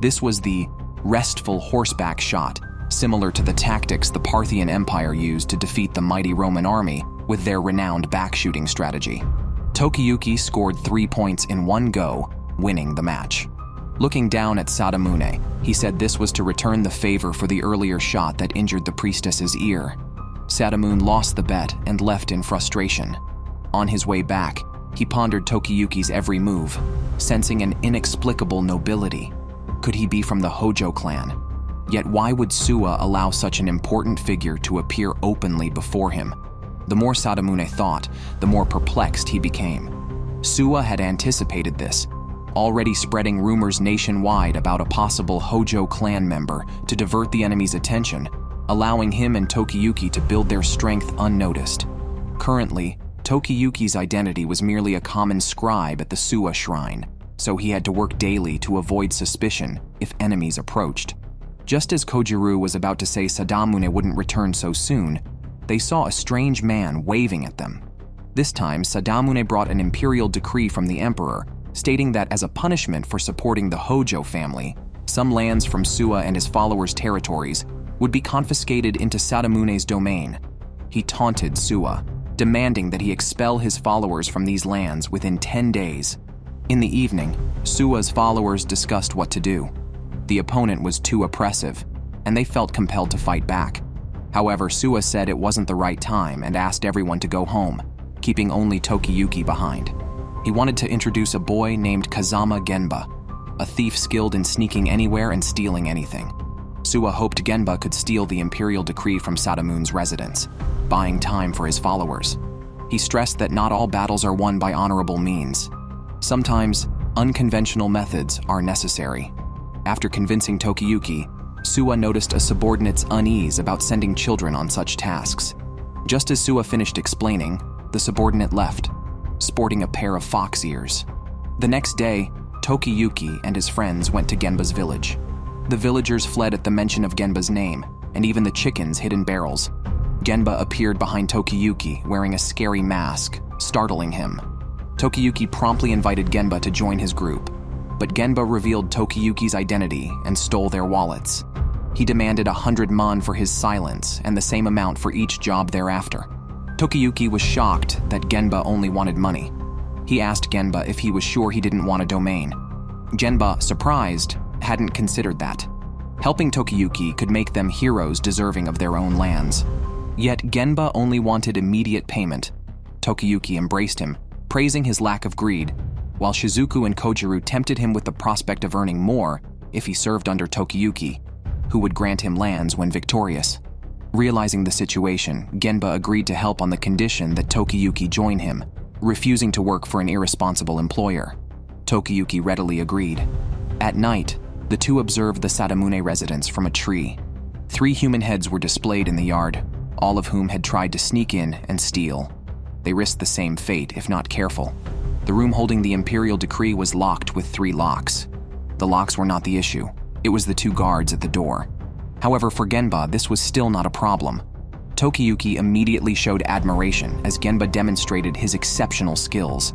This was the restful horseback shot, similar to the tactics the Parthian Empire used to defeat the mighty Roman army with their renowned back-shooting strategy. Tokiyuki scored 3 points in one go, winning the match. Looking down at Sadamune, he said this was to return the favor for the earlier shot that injured the priestess's ear. Sadamune lost the bet and left in frustration. On his way back, he pondered Tokiyuki's every move, sensing an inexplicable nobility. Could he be from the Hojo clan? Yet why would Suwa allow such an important figure to appear openly before him? The more Sadamune thought, the more perplexed he became. Suwa had anticipated this, already spreading rumors nationwide about a possible Hojo clan member to divert the enemy's attention, allowing him and Tokiyuki to build their strength unnoticed. Currently, Tokiyuki's identity was merely a common scribe at the Suwa shrine, so he had to work daily to avoid suspicion if enemies approached. Just as Kojiru was about to say Sadamune wouldn't return so soon, they saw a strange man waving at them. This time, Sadamune brought an imperial decree from the emperor, stating that as a punishment for supporting the Hojo family, some lands from Suwa and his followers' territories would be confiscated into Sadamune's domain. He taunted Suwa, demanding that he expel his followers from these lands within 10 days. In the evening, Suwa's followers discussed what to do. The opponent was too oppressive, and they felt compelled to fight back. However, Suwa said it wasn't the right time and asked everyone to go home, keeping only Tokiyuki behind. He wanted to introduce a boy named Kazama Genba, a thief skilled in sneaking anywhere and stealing anything. Suwa hoped Genba could steal the imperial decree from Sadamune's residence, buying time for his followers. He stressed that not all battles are won by honorable means. Sometimes, unconventional methods are necessary. After convincing Tokiyuki, Suwa noticed a subordinate's unease about sending children on such tasks. Just as Suwa finished explaining, the subordinate left, sporting a pair of fox ears. The next day, Tokiyuki and his friends went to Genba's village. The villagers fled at the mention of Genba's name, and even the chickens hid in barrels. Genba appeared behind Tokiyuki wearing a scary mask, startling him. Tokiyuki promptly invited Genba to join his group, but Genba revealed Tokiyuki's identity and stole their wallets. He demanded 100 man for his silence and the same amount for each job thereafter. Tokiyuki was shocked that Genba only wanted money. He asked Genba if he was sure he didn't want a domain. Genba, surprised, hadn't considered that. Helping Tokiyuki could make them heroes deserving of their own lands. Yet Genba only wanted immediate payment. Tokiyuki embraced him, praising his lack of greed, while Shizuku and Kojiru tempted him with the prospect of earning more if he served under Tokiyuki, who would grant him lands when victorious. Realizing the situation, Genba agreed to help on the condition that Tokiyuki join him, refusing to work for an irresponsible employer. Tokiyuki readily agreed. At night, the two observed the Sadamune residence from a tree. 3 human heads were displayed in the yard, all of whom had tried to sneak in and steal. They risked the same fate if not careful. The The room holding the imperial decree was locked with 3 locks. The locks were not the issue. It was the 2 guards at the door. However, for Genba, this was still not a problem. Tokiyuki immediately showed admiration as Genba demonstrated his exceptional skills.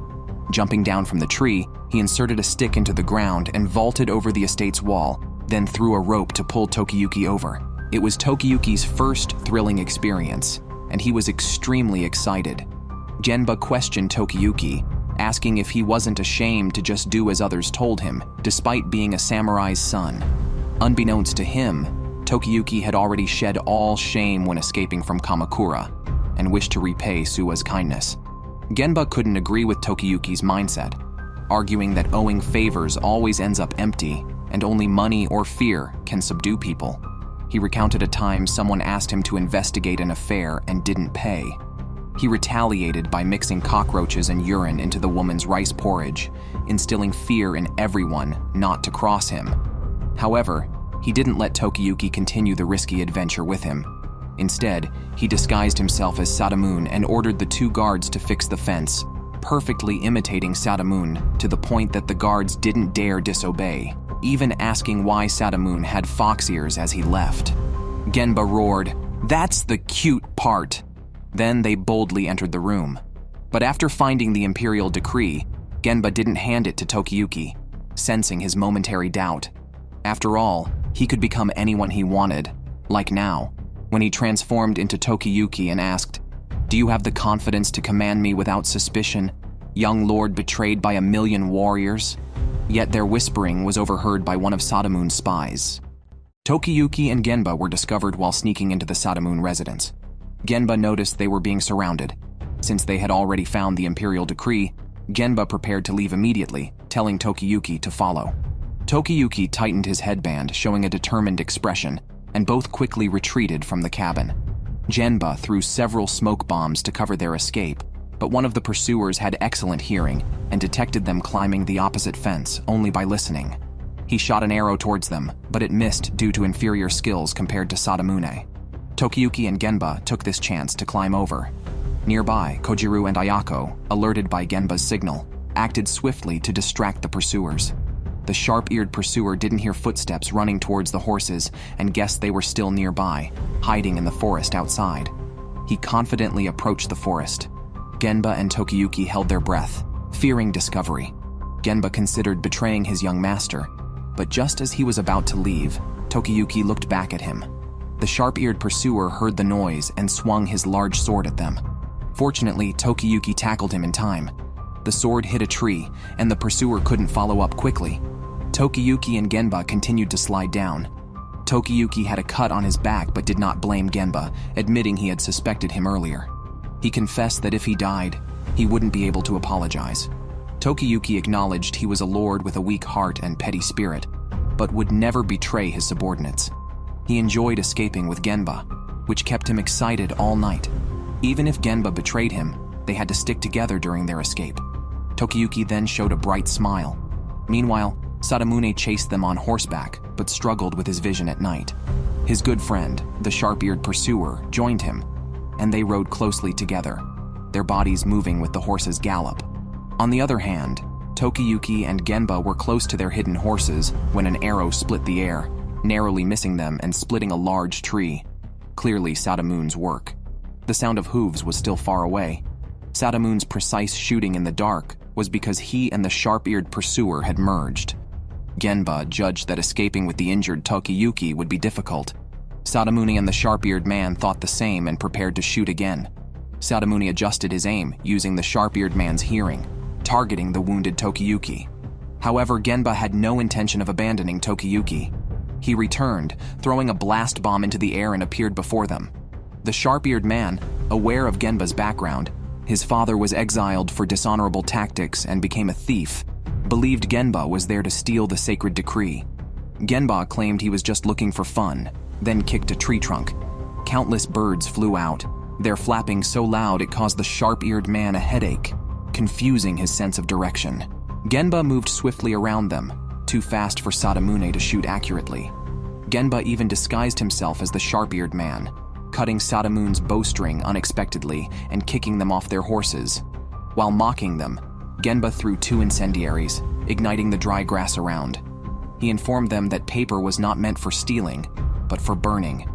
Jumping down from the tree, he inserted a stick into the ground and vaulted over the estate's wall, then threw a rope to pull Tokiyuki over. It was Tokiyuki's first thrilling experience, and he was extremely excited. Genba questioned Tokiyuki, asking if he wasn't ashamed to just do as others told him, despite being a samurai's son. Unbeknownst to him, Tokiyuki had already shed all shame when escaping from Kamakura, and wished to repay Suwa's kindness. Genba couldn't agree with Tokiyuki's mindset, arguing that owing favors always ends up empty, and only money or fear can subdue people. He recounted a time someone asked him to investigate an affair and didn't pay. He retaliated by mixing cockroaches and urine into the woman's rice porridge, instilling fear in everyone not to cross him. However, he didn't let Tokiyuki continue the risky adventure with him. Instead, he disguised himself as Sadamun and ordered the 2 guards to fix the fence, perfectly imitating Sadamun to the point that the guards didn't dare disobey, even asking why Sadamun had fox ears as he left. Genba roared, "That's the cute part!" Then they boldly entered the room. But after finding the imperial decree, Genba didn't hand it to Tokiyuki, sensing his momentary doubt. After all, he could become anyone he wanted, like now, when he transformed into Tokiyuki and asked, "Do you have the confidence to command me without suspicion, young lord betrayed by 1,000,000 warriors?" Yet their whispering was overheard by one of Sadamun's spies. Tokiyuki and Genba were discovered while sneaking into the Sadamun residence. Genba noticed they were being surrounded. Since they had already found the imperial decree, Genba prepared to leave immediately, telling Tokiyuki to follow. Tokiyuki tightened his headband, showing a determined expression, and both quickly retreated from the cabin. Genba threw several smoke bombs to cover their escape, but one of the pursuers had excellent hearing and detected them climbing the opposite fence only by listening. He shot an arrow towards them, but it missed due to inferior skills compared to Sadamune. Tokiyuki and Genba took this chance to climb over. Nearby, Kojiru and Ayako, alerted by Genba's signal, acted swiftly to distract the pursuers. The sharp-eared pursuer didn't hear footsteps running towards the horses and guessed they were still nearby, hiding in the forest outside. He confidently approached the forest. Genba and Tokiyuki held their breath, fearing discovery. Genba considered betraying his young master, but just as he was about to leave, Tokiyuki looked back at him. The sharp-eared pursuer heard the noise and swung his large sword at them. Fortunately, Tokiyuki tackled him in time. The sword hit a tree, and the pursuer couldn't follow up quickly. Tokiyuki and Genba continued to slide down. Tokiyuki had a cut on his back but did not blame Genba, admitting he had suspected him earlier. He confessed that if he died, he wouldn't be able to apologize. Tokiyuki acknowledged he was a lord with a weak heart and petty spirit, but would never betray his subordinates. He enjoyed escaping with Genba, which kept him excited all night. Even if Genba betrayed him, they had to stick together during their escape. Tokiyuki then showed a bright smile. Meanwhile, Sadamune chased them on horseback, but struggled with his vision at night. His good friend, the sharp-eared pursuer, joined him, and they rode closely together, their bodies moving with the horse's gallop. On the other hand, Tokiyuki and Genba were close to their hidden horses when an arrow split the air, narrowly missing them and splitting a large tree. Clearly Sadamun's work. The sound of hooves was still far away. Sadamun's precise shooting in the dark was because he and the sharp-eared pursuer had merged. Genba judged that escaping with the injured Tokiyuki would be difficult. Sadamune and the sharp-eared man thought the same and prepared to shoot again. Sadamune adjusted his aim, using the sharp-eared man's hearing, targeting the wounded Tokiyuki. However, Genba had no intention of abandoning Tokiyuki. He returned, throwing a blast bomb into the air and appeared before them. The sharp-eared man, aware of Genba's background, his father was exiled for dishonorable tactics and became a thief, believed Genba was there to steal the sacred decree. Genba claimed he was just looking for fun, then kicked a tree trunk. Countless birds flew out, their flapping so loud it caused the sharp-eared man a headache, confusing his sense of direction. Genba moved swiftly around them, too fast for Sadamune to shoot accurately. Genba even disguised himself as the sharp-eared man, cutting Sadamun's bowstring unexpectedly and kicking them off their horses. While mocking them, Genba threw 2 incendiaries, igniting the dry grass around. He informed them that paper was not meant for stealing, but for burning.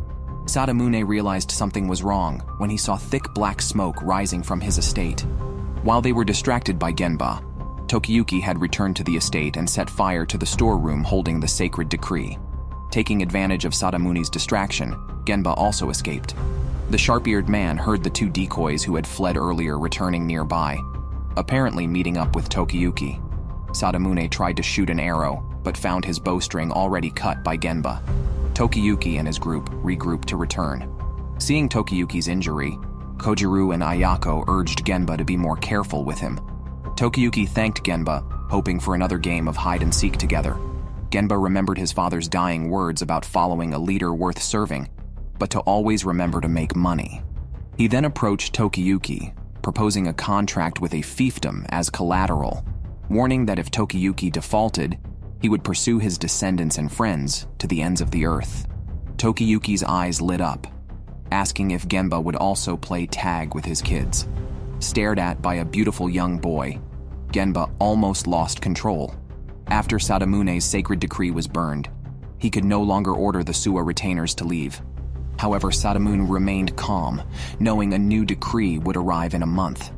Sadamune realized something was wrong when he saw thick black smoke rising from his estate. While they were distracted by Genba, Tokiyuki had returned to the estate and set fire to the storeroom holding the sacred decree. Taking advantage of Sadamune's distraction, Genba also escaped. The sharp-eared man heard the 2 decoys who had fled earlier returning nearby, apparently meeting up with Tokiyuki. Sadamune tried to shoot an arrow, but found his bowstring already cut by Genba. Tokiyuki and his group regrouped to return. Seeing Tokiyuki's injury, Kojiru and Ayako urged Genba to be more careful with him. Tokiyuki thanked Genba, hoping for another game of hide-and-seek together. Genba remembered his father's dying words about following a leader worth serving, but to always remember to make money. He then approached Tokiyuki, proposing a contract with a fiefdom as collateral, warning that if Tokiyuki defaulted, he would pursue his descendants and friends to the ends of the earth. Tokiyuki's eyes lit up, asking if Genba would also play tag with his kids. Stared at by a beautiful young boy, Genba almost lost control. After Sadamune's sacred decree was burned, he could no longer order the Suwa retainers to leave. However, Sadamune remained calm, knowing a new decree would arrive in a month.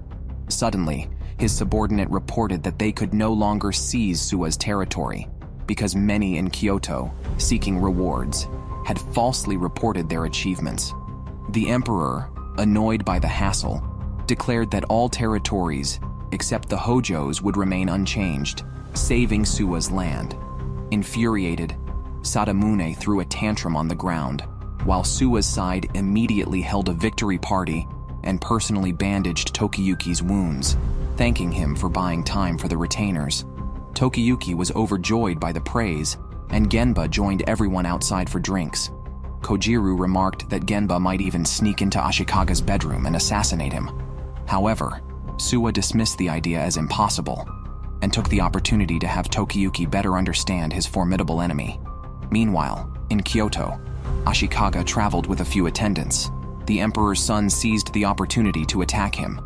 Suddenly, his subordinate reported that they could no longer seize Suwa's territory, because many in Kyoto, seeking rewards, had falsely reported their achievements. The emperor, annoyed by the hassle, declared that all territories, except the Hojos, would remain unchanged, saving Suwa's land. Infuriated, Sadamune threw a tantrum on the ground, while Suwa's side immediately held a victory party and personally bandaged Tokiyuki's wounds, thanking him for buying time for the retainers. Tokiyuki was overjoyed by the praise, and Genba joined everyone outside for drinks. Kojiru remarked that Genba might even sneak into Ashikaga's bedroom and assassinate him. However, Suwa dismissed the idea as impossible, and took the opportunity to have Tokiyuki better understand his formidable enemy. Meanwhile, in Kyoto, Ashikaga traveled with a few attendants. The emperor's son seized the opportunity to attack him.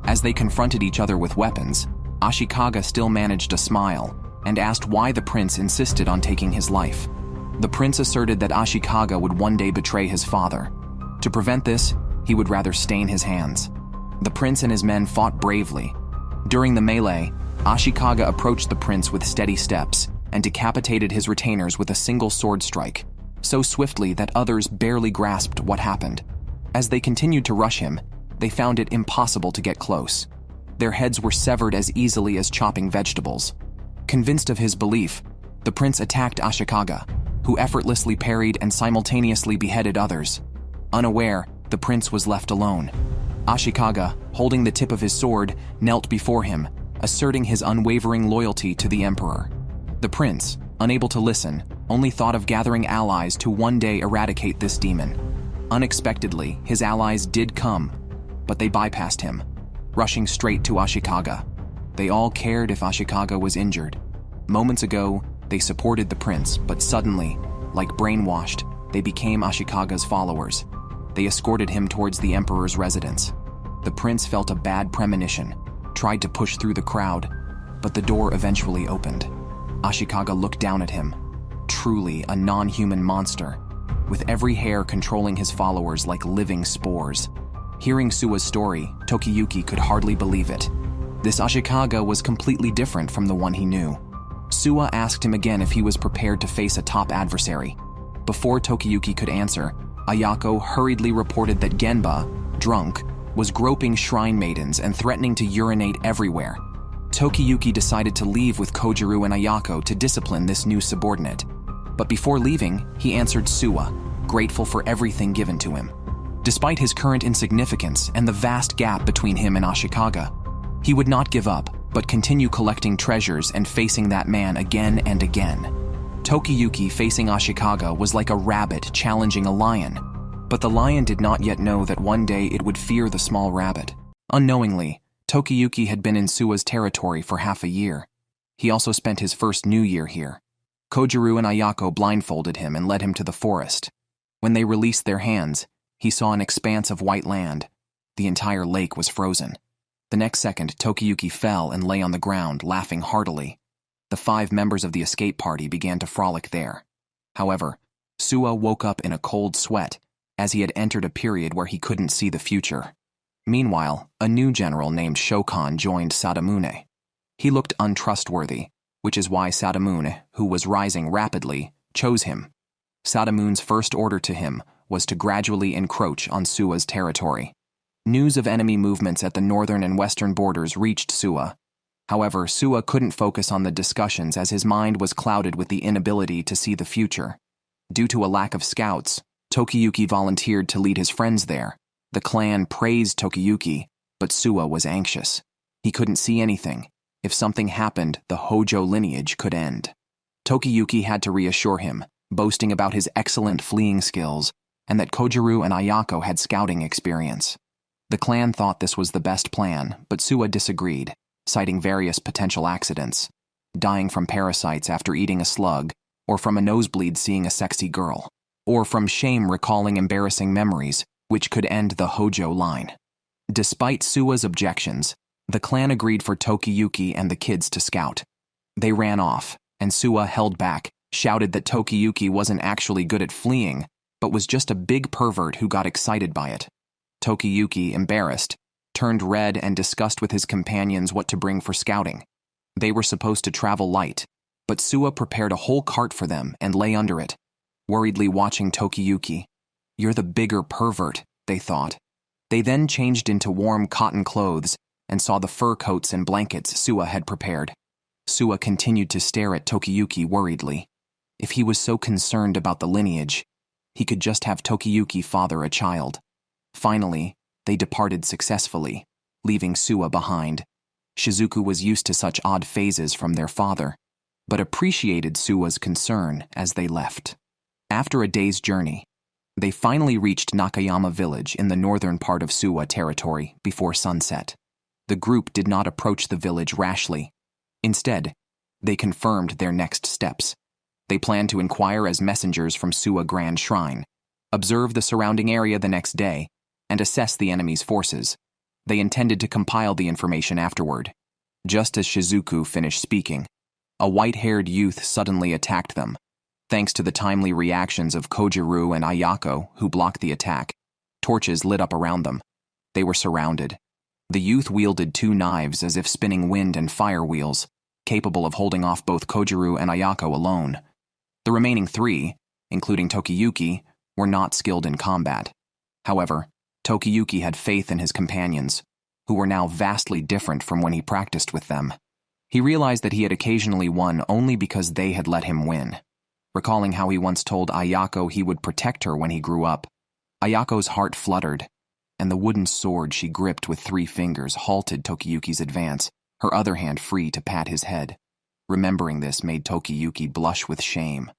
As they confronted each other with weapons, Ashikaga still managed to smile and asked why the prince insisted on taking his life. The prince asserted that Ashikaga would one day betray his father. To prevent this, he would rather stain his hands. The prince and his men fought bravely. During the melee, Ashikaga approached the prince with steady steps and decapitated his retainers with a single sword strike, so swiftly that others barely grasped what happened. As they continued to rush him, they found it impossible to get close. Their heads were severed as easily as chopping vegetables. Convinced of his belief, the prince attacked Ashikaga, who effortlessly parried and simultaneously beheaded others. Unaware, the prince was left alone. Ashikaga, holding the tip of his sword, knelt before him, asserting his unwavering loyalty to the emperor. The prince, unable to listen, only thought of gathering allies to one day eradicate this demon. Unexpectedly, his allies did come, but they bypassed him, rushing straight to Ashikaga. They all cared if Ashikaga was injured. Moments ago, they supported the prince, but suddenly, like brainwashed, they became Ashikaga's followers. They escorted him towards the emperor's residence. The prince felt a bad premonition, tried to push through the crowd, but the door eventually opened. Ashikaga looked down at him, truly a non-human monster, with every hair controlling his followers like living spores. Hearing Suwa's story, Tokiyuki could hardly believe it. This Ashikaga was completely different from the one he knew. Suwa asked him again if he was prepared to face a top adversary. Before Tokiyuki could answer, Ayako hurriedly reported that Genba, drunk, was groping shrine maidens and threatening to urinate everywhere. Tokiyuki decided to leave with Kojiru and Ayako to discipline this new subordinate. But before leaving, he answered Suwa, grateful for everything given to him. Despite his current insignificance and the vast gap between him and Ashikaga, he would not give up, but continue collecting treasures and facing that man again and again. Tokiyuki facing Ashikaga was like a rabbit challenging a lion, but the lion did not yet know that one day it would fear the small rabbit. Unknowingly, Tokiyuki had been in Suwa's territory for half a year. He also spent his first New Year here. Kojiru and Ayako blindfolded him and led him to the forest. When they released their hands, he saw an expanse of white land. The entire lake was frozen. The next second, Tokiyuki fell and lay on the ground, laughing heartily. The 5 members of the escape party began to frolic there. However, Suwa woke up in a cold sweat, as he had entered a period where he couldn't see the future. Meanwhile, a new general named Shokan joined Sadamune. He looked untrustworthy, which is why Sadamune, who was rising rapidly, chose him. Sadamune's first order to him was to gradually encroach on Suwa's territory. News of enemy movements at the northern and western borders reached Suwa. However, Suwa couldn't focus on the discussions as his mind was clouded with the inability to see the future. Due to a lack of scouts, Tokiyuki volunteered to lead his friends there. The clan praised Tokiyuki, but Suwa was anxious. He couldn't see anything. If something happened, the Hojo lineage could end. Tokiyuki had to reassure him, boasting about his excellent fleeing skills and that Kojiru and Ayako had scouting experience. The clan thought this was the best plan, but Suwa disagreed, citing various potential accidents: dying from parasites after eating a slug, or from a nosebleed seeing a sexy girl, or from shame recalling embarrassing memories, which could end the Hojo line. Despite Suwa's objections, the clan agreed for Tokiyuki and the kids to scout. They ran off, and Suwa held back, shouted that Tokiyuki wasn't actually good at fleeing, but was just a big pervert who got excited by it. Tokiyuki, embarrassed, turned red and discussed with his companions what to bring for scouting. They were supposed to travel light, but Suwa prepared a whole cart for them and lay under it, worriedly watching Tokiyuki. "You're the bigger pervert," they thought. They then changed into warm cotton clothes and saw the fur coats and blankets Suwa had prepared. Suwa continued to stare at Tokiyuki worriedly. If he was so concerned about the lineage, he could just have Tokiyuki father a child. Finally, they departed successfully, leaving Suwa behind. Shizuku was used to such odd phases from their father, but appreciated Suwa's concern as they left. After a day's journey, they finally reached Nakayama village in the northern part of Suwa territory before sunset. The group did not approach the village rashly. Instead, they confirmed their next steps. They planned to inquire as messengers from Suwa Grand Shrine, observe the surrounding area the next day, and assess the enemy's forces. They intended to compile the information afterward. Just as Shizuku finished speaking, a white-haired youth suddenly attacked them. Thanks to the timely reactions of Kojiru and Ayako, who blocked the attack, torches lit up around them. They were surrounded. The youth wielded 2 knives as if spinning wind and fire wheels, capable of holding off both Kojiru and Ayako alone. The remaining 3, including Tokiyuki, were not skilled in combat. However, Tokiyuki had faith in his companions, who were now vastly different from when he practiced with them. He realized that he had occasionally won only because they had let him win. Recalling how he once told Ayako he would protect her when he grew up, Ayako's heart fluttered, and the wooden sword she gripped with 3 fingers halted Tokiyuki's advance, her other hand free to pat his head. Remembering this made Tokiyuki blush with shame.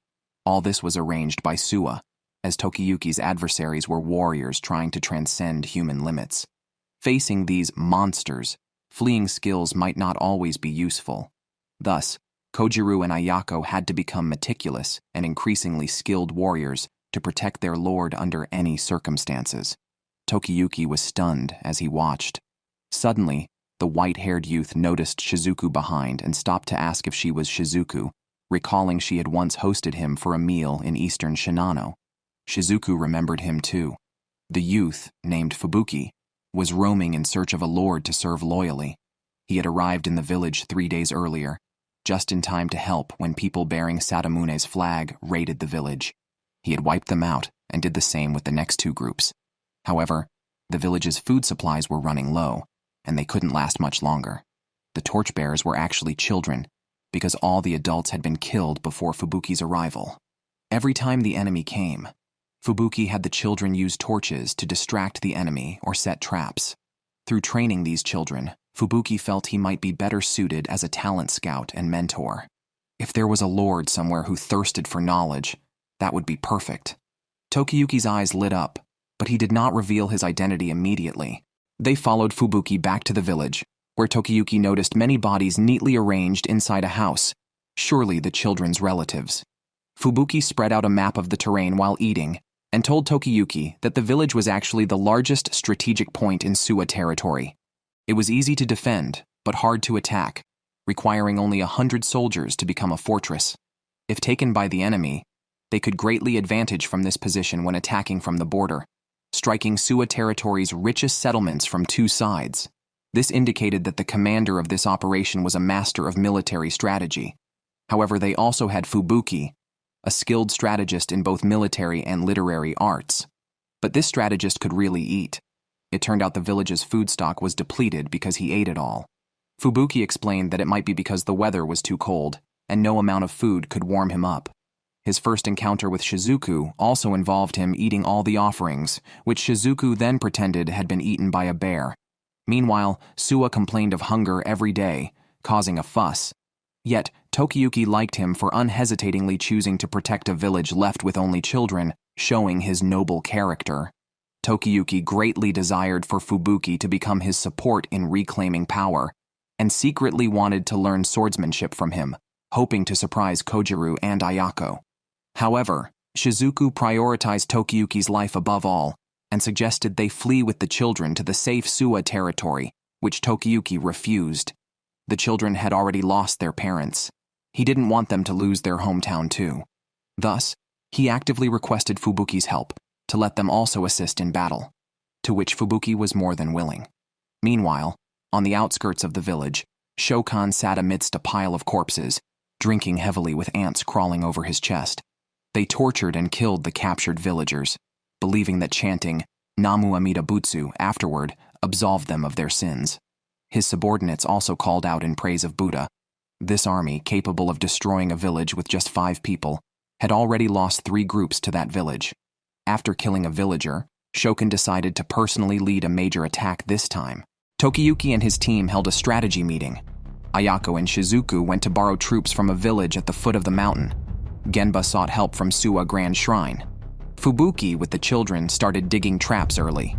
All this was arranged by Suwa, as Tokiyuki's adversaries were warriors trying to transcend human limits. Facing these monsters, fleeing skills might not always be useful. Thus, Kojiru and Ayako had to become meticulous and increasingly skilled warriors to protect their lord under any circumstances. Tokiyuki was stunned as he watched. Suddenly, the white-haired youth noticed Shizuku behind and stopped to ask if she was Shizuku, recalling she had once hosted him for a meal in eastern Shinano. Shizuku remembered him too. The youth, named Fubuki, was roaming in search of a lord to serve loyally. He had arrived in the village 3 days earlier, just in time to help when people bearing Sadamune's flag raided the village. He had wiped them out and did the same with the next 2 groups. However, the village's food supplies were running low, and they couldn't last much longer. The torchbearers were actually children, because all the adults had been killed before Fubuki's arrival. Every time the enemy came, Fubuki had the children use torches to distract the enemy or set traps. Through training these children, Fubuki felt he might be better suited as a talent scout and mentor. If there was a lord somewhere who thirsted for knowledge, that would be perfect. Tokiyuki's eyes lit up, but he did not reveal his identity immediately. They followed Fubuki back to the village, where Tokiyuki noticed many bodies neatly arranged inside a house, surely the children's relatives. Fubuki spread out a map of the terrain while eating, and told Tokiyuki that the village was actually the largest strategic point in Suwa territory. It was easy to defend, but hard to attack, requiring only 100 soldiers to become a fortress. If taken by the enemy, they could greatly advantage from this position when attacking from the border, striking Suwa territory's richest settlements from two sides. This indicated that the commander of this operation was a master of military strategy. However, they also had Fubuki, a skilled strategist in both military and literary arts. But this strategist could really eat. It turned out the village's food stock was depleted because he ate it all. Fubuki explained that it might be because the weather was too cold, and no amount of food could warm him up. His first encounter with Shizuku also involved him eating all the offerings, which Shizuku then pretended had been eaten by a bear. Meanwhile, Suwa complained of hunger every day, causing a fuss. Yet, Tokiyuki liked him for unhesitatingly choosing to protect a village left with only children, showing his noble character. Tokiyuki greatly desired for Fubuki to become his support in reclaiming power, and secretly wanted to learn swordsmanship from him, hoping to surprise Kojiru and Ayako. However, Shizuku prioritized Tokiyuki's life above all, and suggested they flee with the children to the safe Suwa territory, which Tokiyuki refused. The children had already lost their parents. He didn't want them to lose their hometown too. Thus, he actively requested Fubuki's help, to let them also assist in battle, to which Fubuki was more than willing. Meanwhile, on the outskirts of the village, Shokan sat amidst a pile of corpses, drinking heavily with ants crawling over his chest. They tortured and killed the captured villagers, believing that chanting Namu Amida Butsu afterward absolved them of their sins. His subordinates also called out in praise of Buddha. This army, capable of destroying a village with just 5 people, had already lost 3 groups to that village. After killing a villager, Shokan decided to personally lead a major attack this time. Tokiyuki and his team held a strategy meeting. Ayako and Shizuku went to borrow troops from a village at the foot of the mountain. Genba sought help from Suwa Grand Shrine. Fubuki, with the children, started digging traps early.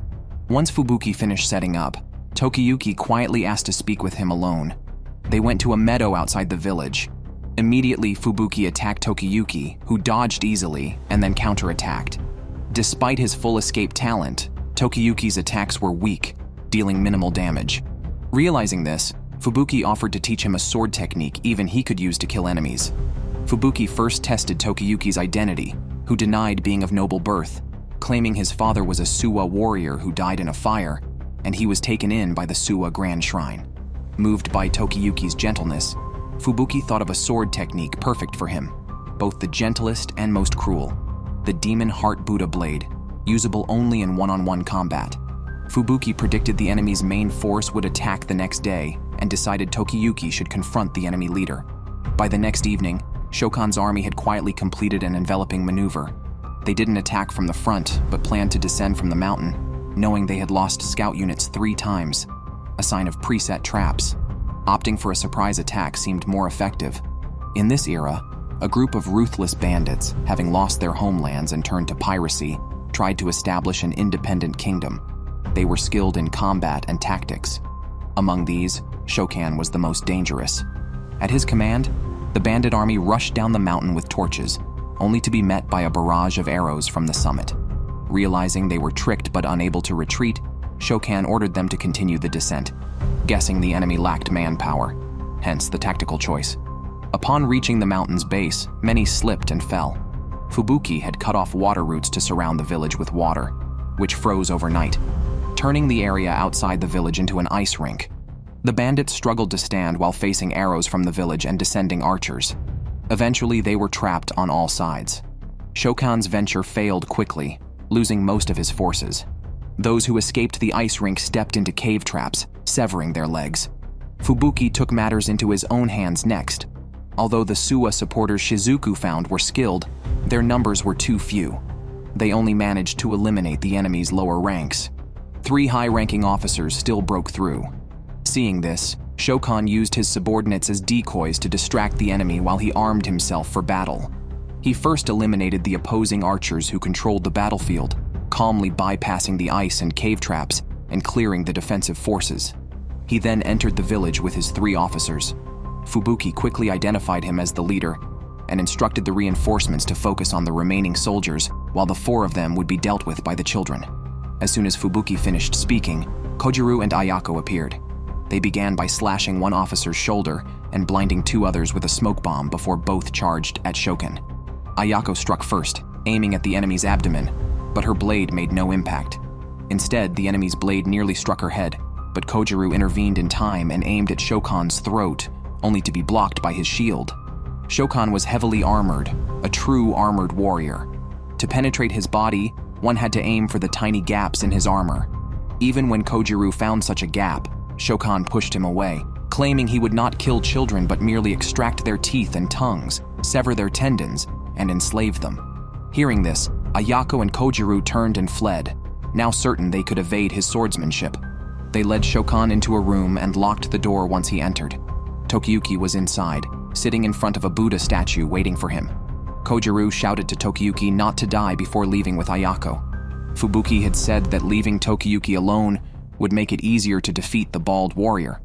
Once Fubuki finished setting up, Tokiyuki quietly asked to speak with him alone. They went to a meadow outside the village. Immediately, Fubuki attacked Tokiyuki, who dodged easily and then counterattacked. Despite his full escape talent, Tokiyuki's attacks were weak, dealing minimal damage. Realizing this, Fubuki offered to teach him a sword technique even he could use to kill enemies. Fubuki first tested Tokiyuki's identity, who denied being of noble birth, claiming his father was a Suwa warrior who died in a fire, and he was taken in by the Suwa Grand Shrine. Moved by Tokiyuki's gentleness, Fubuki thought of a sword technique perfect for him, both the gentlest and most cruel, the Demon Heart Buddha Blade, usable only in one-on-one combat. Fubuki predicted the enemy's main force would attack the next day and decided Tokiyuki should confront the enemy leader. By the next evening, Shokan's army had quietly completed an enveloping maneuver. They didn't attack from the front, but planned to descend from the mountain, knowing they had lost scout units 3 times, a sign of preset traps. Opting for a surprise attack seemed more effective. In this era, a group of ruthless bandits, having lost their homelands and turned to piracy, tried to establish an independent kingdom. They were skilled in combat and tactics. Among these, Shokan was the most dangerous. At his command, the bandit army rushed down the mountain with torches, only to be met by a barrage of arrows from the summit. Realizing they were tricked but unable to retreat, Shokan ordered them to continue the descent, guessing the enemy lacked manpower, hence the tactical choice. Upon reaching the mountain's base, many slipped and fell. Fubuki had cut off water routes to surround the village with water, which froze overnight, turning the area outside the village into an ice rink. The bandits struggled to stand while facing arrows from the village and descending archers. Eventually, they were trapped on all sides. Shokan's venture failed quickly, losing most of his forces. Those who escaped the ice rink stepped into cave traps, severing their legs. Fubuki took matters into his own hands next. Although the Suwa supporters Shizuku found were skilled, their numbers were too few. They only managed to eliminate the enemy's lower ranks. 3 high-ranking officers still broke through. Seeing this, Shokan used his subordinates as decoys to distract the enemy while he armed himself for battle. He first eliminated the opposing archers who controlled the battlefield, calmly bypassing the ice and cave traps and clearing the defensive forces. He then entered the village with his 3 officers. Fubuki quickly identified him as the leader and instructed the reinforcements to focus on the remaining soldiers while the 4 of them would be dealt with by the children. As soon as Fubuki finished speaking, Kojiru and Ayako appeared. They began by slashing one officer's shoulder and blinding 2 others with a smoke bomb before both charged at Shokan. Ayako struck first, aiming at the enemy's abdomen, but her blade made no impact. Instead, the enemy's blade nearly struck her head, but Kojiru intervened in time and aimed at Shokan's throat, only to be blocked by his shield. Shokan was heavily armored, a true armored warrior. To penetrate his body, one had to aim for the tiny gaps in his armor. Even when Kojiru found such a gap, Shokan pushed him away, claiming he would not kill children but merely extract their teeth and tongues, sever their tendons, and enslave them. Hearing this, Ayako and Kojiru turned and fled, now certain they could evade his swordsmanship. They led Shokan into a room and locked the door once he entered. Tokiyuki was inside, sitting in front of a Buddha statue waiting for him. Kojiru shouted to Tokiyuki not to die before leaving with Ayako. Fubuki had said that leaving Tokiyuki alone would make it easier to defeat the bald warrior.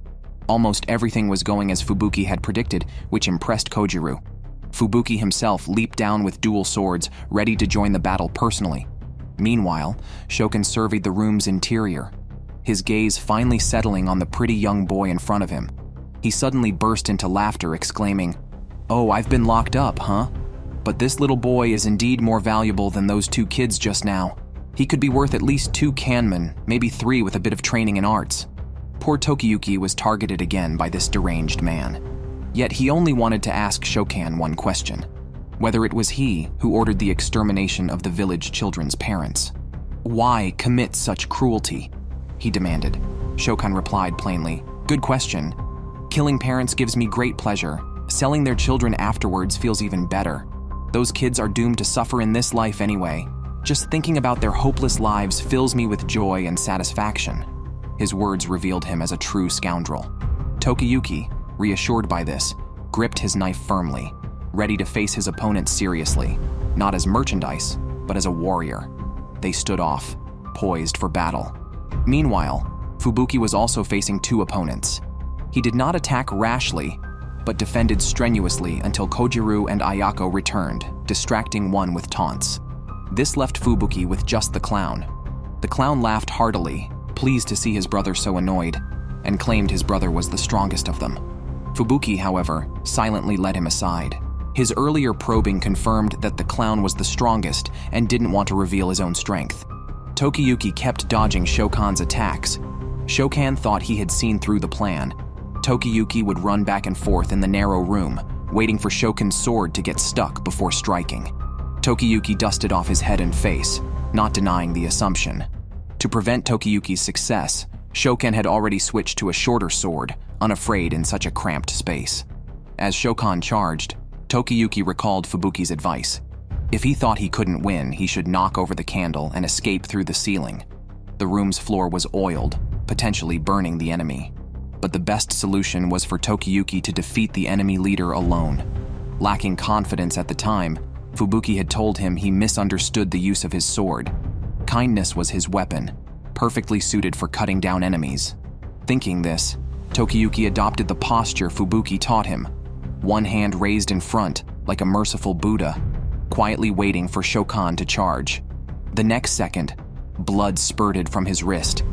Almost everything was going as Fubuki had predicted, which impressed Kojiru. Fubuki himself leaped down with dual swords, ready to join the battle personally. Meanwhile, Shokan surveyed the room's interior, his gaze finally settling on the pretty young boy in front of him. He suddenly burst into laughter, exclaiming, "Oh, I've been locked up, huh? But this little boy is indeed more valuable than those 2 kids just now. He could be worth at least 2 kanmen, maybe 3 with a bit of training in arts." Poor Tokiyuki was targeted again by this deranged man. Yet he only wanted to ask Shokan one question: whether it was he who ordered the extermination of the village children's parents. "Why commit such cruelty?" he demanded. Shokan replied plainly, "Good question. Killing parents gives me great pleasure. Selling their children afterwards feels even better. Those kids are doomed to suffer in this life anyway. Just thinking about their hopeless lives fills me with joy and satisfaction." His words revealed him as a true scoundrel. Tokiyuki, reassured by this, gripped his knife firmly, ready to face his opponent seriously, not as merchandise, but as a warrior. They stood off, poised for battle. Meanwhile, Fubuki was also facing 2 opponents. He did not attack rashly, but defended strenuously until Kojiru and Ayako returned, distracting one with taunts. This left Fubuki with just the clown. The clown laughed heartily, pleased to see his brother so annoyed, and claimed his brother was the strongest of them. Fubuki, however, silently led him aside. His earlier probing confirmed that the clown was the strongest and didn't want to reveal his own strength. Tokiyuki kept dodging Shokan's attacks. Shokan thought he had seen through the plan. Tokiyuki would run back and forth in the narrow room, waiting for Shokan's sword to get stuck before striking. Tokiyuki dusted off his head and face, not denying the assumption. To prevent Tokiyuki's success, Shokan had already switched to a shorter sword, unafraid in such a cramped space. As Shokan charged, Tokiyuki recalled Fubuki's advice. If he thought he couldn't win, he should knock over the candle and escape through the ceiling. The room's floor was oiled, potentially burning the enemy. But the best solution was for Tokiyuki to defeat the enemy leader alone. Lacking confidence at the time, Fubuki had told him he misunderstood the use of his sword. Kindness was his weapon, perfectly suited for cutting down enemies. Thinking this, Tokiyuki adopted the posture Fubuki taught him, one hand raised in front, like a merciful Buddha, quietly waiting for Shokan to charge. The next second, blood spurted from his wrist,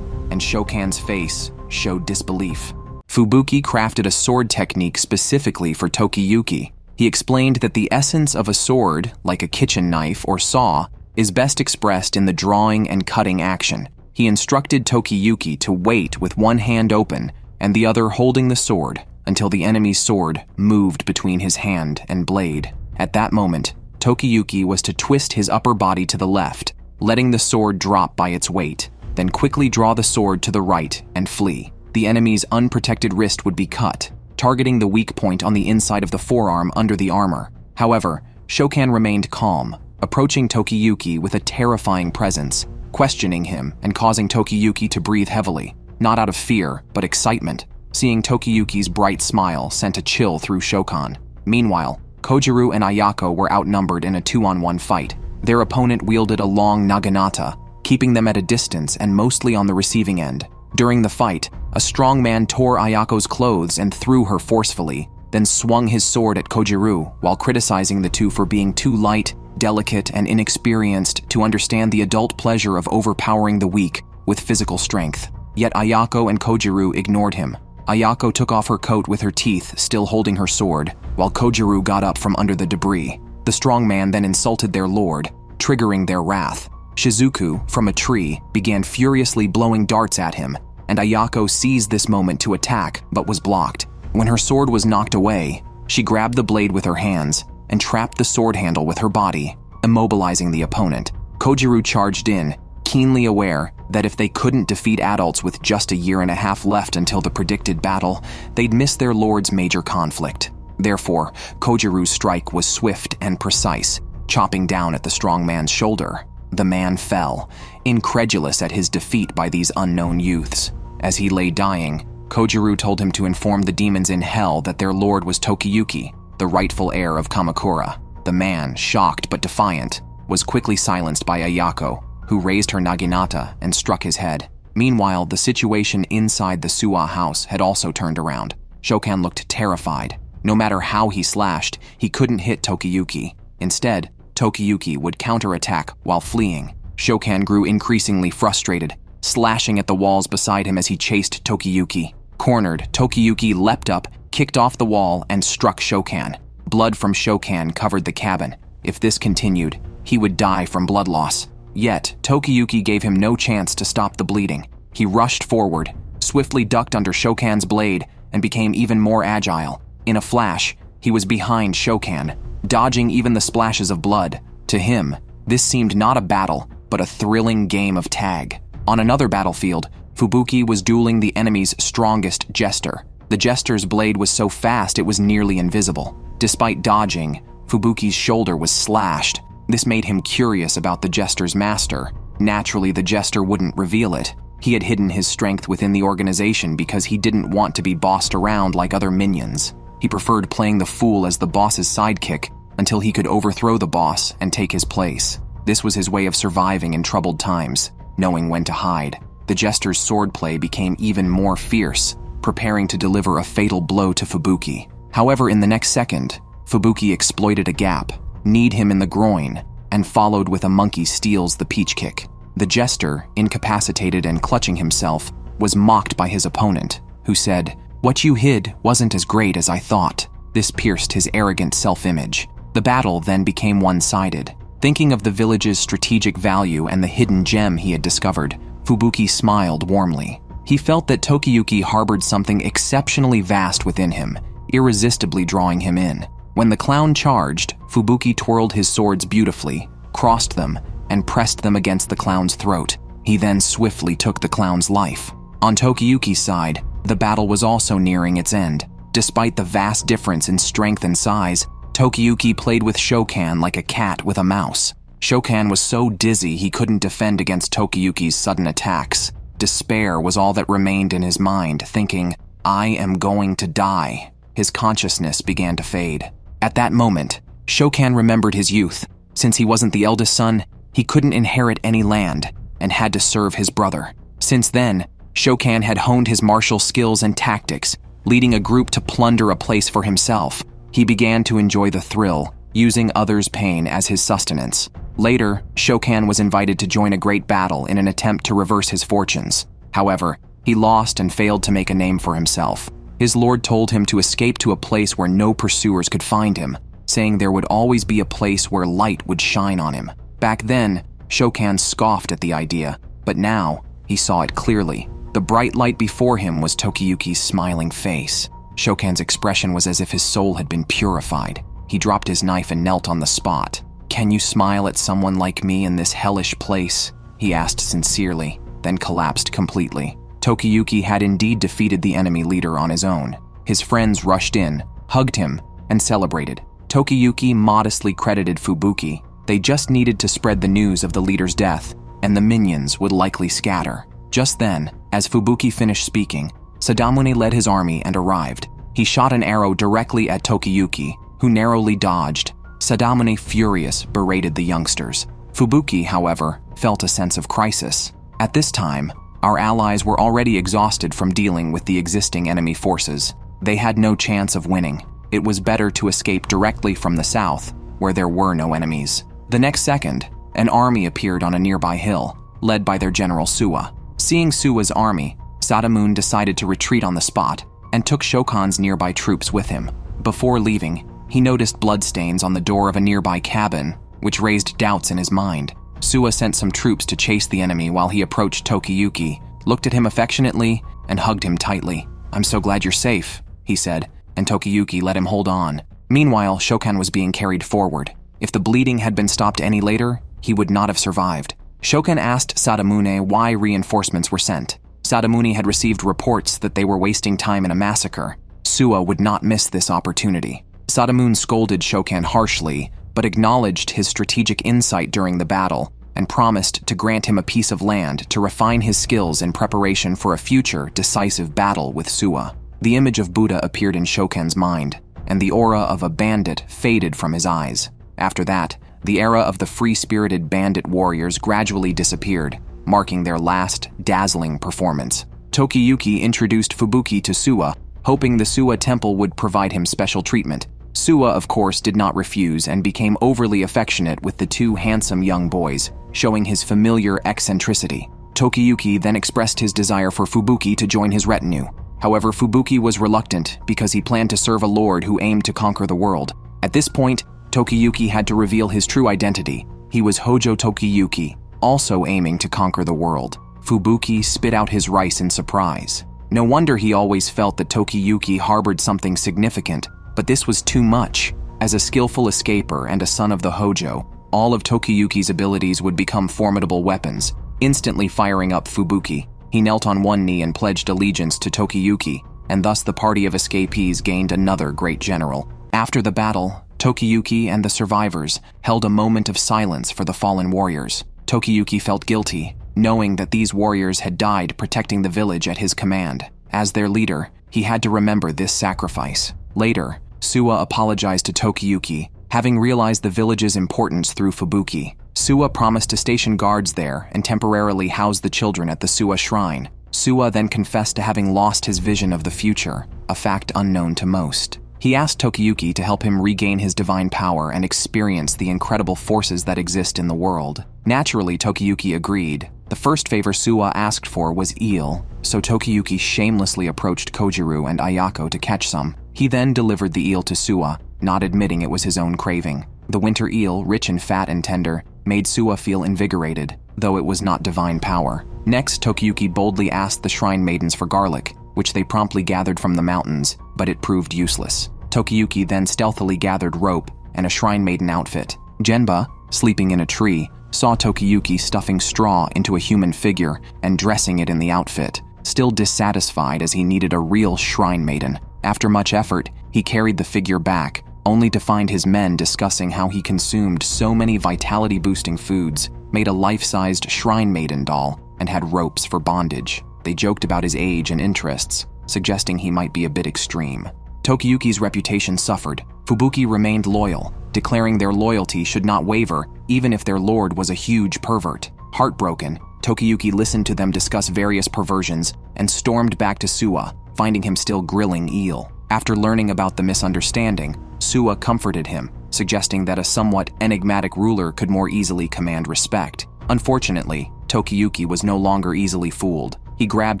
and Shokan's face showed disbelief. Fubuki crafted a sword technique specifically for Tokiyuki. He explained that the essence of a sword, like a kitchen knife or saw, is best expressed in the drawing and cutting action. He instructed Tokiyuki to wait with one hand open and the other holding the sword until the enemy's sword moved between his hand and blade. At that moment, Tokiyuki was to twist his upper body to the left, letting the sword drop by its weight, then quickly draw the sword to the right and flee. The enemy's unprotected wrist would be cut, targeting the weak point on the inside of the forearm under the armor. However, Shokan remained calm, approaching Tokiyuki with a terrifying presence, questioning him and causing Tokiyuki to breathe heavily, not out of fear, but excitement. Seeing Tokiyuki's bright smile sent a chill through Shokan. Meanwhile, Kojiru and Ayako were outnumbered in a 2-on-1 fight. Their opponent wielded a long naginata, keeping them at a distance and mostly on the receiving end. During the fight, a strong man tore Ayako's clothes and threw her forcefully, then swung his sword at Kojiru while criticizing the two for being too light, delicate, and inexperienced to understand the adult pleasure of overpowering the weak with physical strength. Yet Ayako and Kojiru ignored him, Ayako took off her coat with her teeth still holding her sword, while Kojiru got up from under the debris. The strong man then insulted their lord, triggering their wrath. Shizuku, from a tree, began furiously blowing darts at him, and Ayako seized this moment to attack but was blocked. When her sword was knocked away, she grabbed the blade with her hands and trapped the sword handle with her body, immobilizing the opponent. Kojiru charged in, keenly aware that if they couldn't defeat adults with just a year and a half left until the predicted battle, they'd miss their lord's major conflict. Therefore, Kojiru's strike was swift and precise, chopping down at the strong man's shoulder. The man fell, incredulous at his defeat by these unknown youths. As he lay dying, Kojiru told him to inform the demons in hell that their lord was Tokiyuki, the rightful heir of Kamakura. The man, shocked but defiant, was quickly silenced by Ayako, who raised her naginata and struck his head. Meanwhile, the situation inside the Suwa house had also turned around. Shokan looked terrified. No matter how he slashed, he couldn't hit Tokiyuki. Instead, Tokiyuki would counterattack while fleeing. Shokan grew increasingly frustrated, slashing at the walls beside him as he chased Tokiyuki. Cornered, Tokiyuki leapt up, kicked off the wall, and struck Shokan. Blood from Shokan covered the cabin. If this continued, he would die from blood loss. Yet, Tokiyuki gave him no chance to stop the bleeding. He rushed forward, swiftly ducked under Shokan's blade, and became even more agile. In a flash, he was behind Shokan, dodging even the splashes of blood. To him, this seemed not a battle, but a thrilling game of tag. On another battlefield, Fubuki was dueling the enemy's strongest jester. The jester's blade was so fast it was nearly invisible. Despite dodging, Fubuki's shoulder was slashed. This made him curious about the jester's master. Naturally, the jester wouldn't reveal it. He had hidden his strength within the organization because he didn't want to be bossed around like other minions. He preferred playing the fool as the boss's sidekick until he could overthrow the boss and take his place. This was his way of surviving in troubled times, knowing when to hide. The jester's swordplay became even more fierce, preparing to deliver a fatal blow to Fubuki. However, in the next second, Fubuki exploited a gap, kneed him in the groin, and followed with a monkey steals the peach kick. The jester, incapacitated and clutching himself, was mocked by his opponent, who said, "What you hid wasn't as great as I thought." This pierced his arrogant self-image. The battle then became one-sided. Thinking of the village's strategic value and the hidden gem he had discovered, Fubuki smiled warmly. He felt that Tokiyuki harbored something exceptionally vast within him, irresistibly drawing him in. When the clown charged, Fubuki twirled his swords beautifully, crossed them, and pressed them against the clown's throat. He then swiftly took the clown's life. On Tokiyuki's side, the battle was also nearing its end. Despite the vast difference in strength and size, Tokiyuki played with Shokan like a cat with a mouse. Shokan was so dizzy he couldn't defend against Tokiyuki's sudden attacks. Despair was all that remained in his mind, thinking, "I am going to die." His consciousness began to fade. At that moment, Shokan remembered his youth. Since he wasn't the eldest son, he couldn't inherit any land and had to serve his brother. Since then, Shokan had honed his martial skills and tactics, leading a group to plunder a place for himself. He began to enjoy the thrill, using others' pain as his sustenance. Later, Shokan was invited to join a great battle in an attempt to reverse his fortunes. However, he lost and failed to make a name for himself. His lord told him to escape to a place where no pursuers could find him, saying there would always be a place where light would shine on him. Back then, Shokan scoffed at the idea, but now he saw it clearly. The bright light before him was Tokiyuki's smiling face. Shokan's expression was as if his soul had been purified. He dropped his knife and knelt on the spot. "Can you smile at someone like me in this hellish place?" he asked sincerely, then collapsed completely. Tokiyuki had indeed defeated the enemy leader on his own. His friends rushed in, hugged him, and celebrated. Tokiyuki modestly credited Fubuki. They just needed to spread the news of the leader's death, and the minions would likely scatter. Just then, as Fubuki finished speaking, Sadamune led his army and arrived. He shot an arrow directly at Tokiyuki, who narrowly dodged. Sadamune, furious, berated the youngsters. Fubuki, however, felt a sense of crisis. At this time, our allies were already exhausted from dealing with the existing enemy forces. They had no chance of winning. It was better to escape directly from the south, where there were no enemies. The next second, an army appeared on a nearby hill, led by their general Suwa. Seeing Suwa's army, Sadamune decided to retreat on the spot. and took Shokan's nearby troops with him. Before leaving, he noticed bloodstains on the door of a nearby cabin, which raised doubts in his mind. Suwa sent some troops to chase the enemy while he approached Tokiyuki, looked at him affectionately, and hugged him tightly. "I'm so glad you're safe," he said, and Tokiyuki let him hold on. Meanwhile, Shokan was being carried forward. If the bleeding had been stopped any later, he would not have survived. Shokan asked Sadamune why reinforcements were sent. Sadamune had received reports that they were wasting time in a massacre. Suwa would not miss this opportunity. Sadamune scolded Shokan harshly, but acknowledged his strategic insight during the battle and promised to grant him a piece of land to refine his skills in preparation for a future decisive battle with Suwa. The image of Buddha appeared in Shokan's mind, and the aura of a bandit faded from his eyes. After that, the era of the free-spirited bandit warriors gradually disappeared, marking their last dazzling performance. Tokiyuki introduced Fubuki to Suwa, hoping the Suwa temple would provide him special treatment. Suwa, of course, did not refuse and became overly affectionate with the two handsome young boys, showing his familiar eccentricity. Tokiyuki then expressed his desire for Fubuki to join his retinue. However, Fubuki was reluctant because he planned to serve a lord who aimed to conquer the world. At this point, Tokiyuki had to reveal his true identity. He was Hojo Tokiyuki, also aiming to conquer the world. Fubuki spit out his rice in surprise. No wonder he always felt that Tokiyuki harbored something significant, but this was too much. As a skillful escaper and a son of the Hojo, all of Tokiyuki's abilities would become formidable weapons. Instantly firing up Fubuki, he knelt on one knee and pledged allegiance to Tokiyuki, and thus the party of escapees gained another great general. After the battle, Tokiyuki and the survivors held a moment of silence for the fallen warriors. Tokiyuki felt guilty, knowing that these warriors had died protecting the village at his command. As their leader, he had to remember this sacrifice. Later, Suwa apologized to Tokiyuki, having realized the village's importance through Fubuki. Suwa promised to station guards there and temporarily house the children at the Suwa shrine. Suwa then confessed to having lost his vision of the future, a fact unknown to most. He asked Tokiyuki to help him regain his divine power and experience the incredible forces that exist in the world. Naturally, Tokiyuki agreed. The first favor Suwa asked for was eel, so Tokiyuki shamelessly approached Kojiru and Ayako to catch some. He then delivered the eel to Suwa, not admitting it was his own craving. The winter eel, rich in fat and tender, made Suwa feel invigorated, though it was not divine power. Next, Tokiyuki boldly asked the shrine maidens for garlic, which they promptly gathered from the mountains, but it proved useless. Tokiyuki then stealthily gathered rope and a shrine maiden outfit. Genba, sleeping in a tree, saw Tokiyuki stuffing straw into a human figure and dressing it in the outfit, still dissatisfied as he needed a real shrine maiden. After much effort, he carried the figure back, only to find his men discussing how he consumed so many vitality-boosting foods, made a life-sized shrine maiden doll, and had ropes for bondage. They joked about his age and interests, suggesting he might be a bit extreme. Tokiyuki's reputation suffered. Fubuki remained loyal, declaring their loyalty should not waver even if their lord was a huge pervert. Heartbroken, Tokiyuki listened to them discuss various perversions and stormed back to Suwa, finding him still grilling eel. After learning about the misunderstanding, Suwa comforted him, suggesting that a somewhat enigmatic ruler could more easily command respect. Unfortunately, Tokiyuki was no longer easily fooled. He grabbed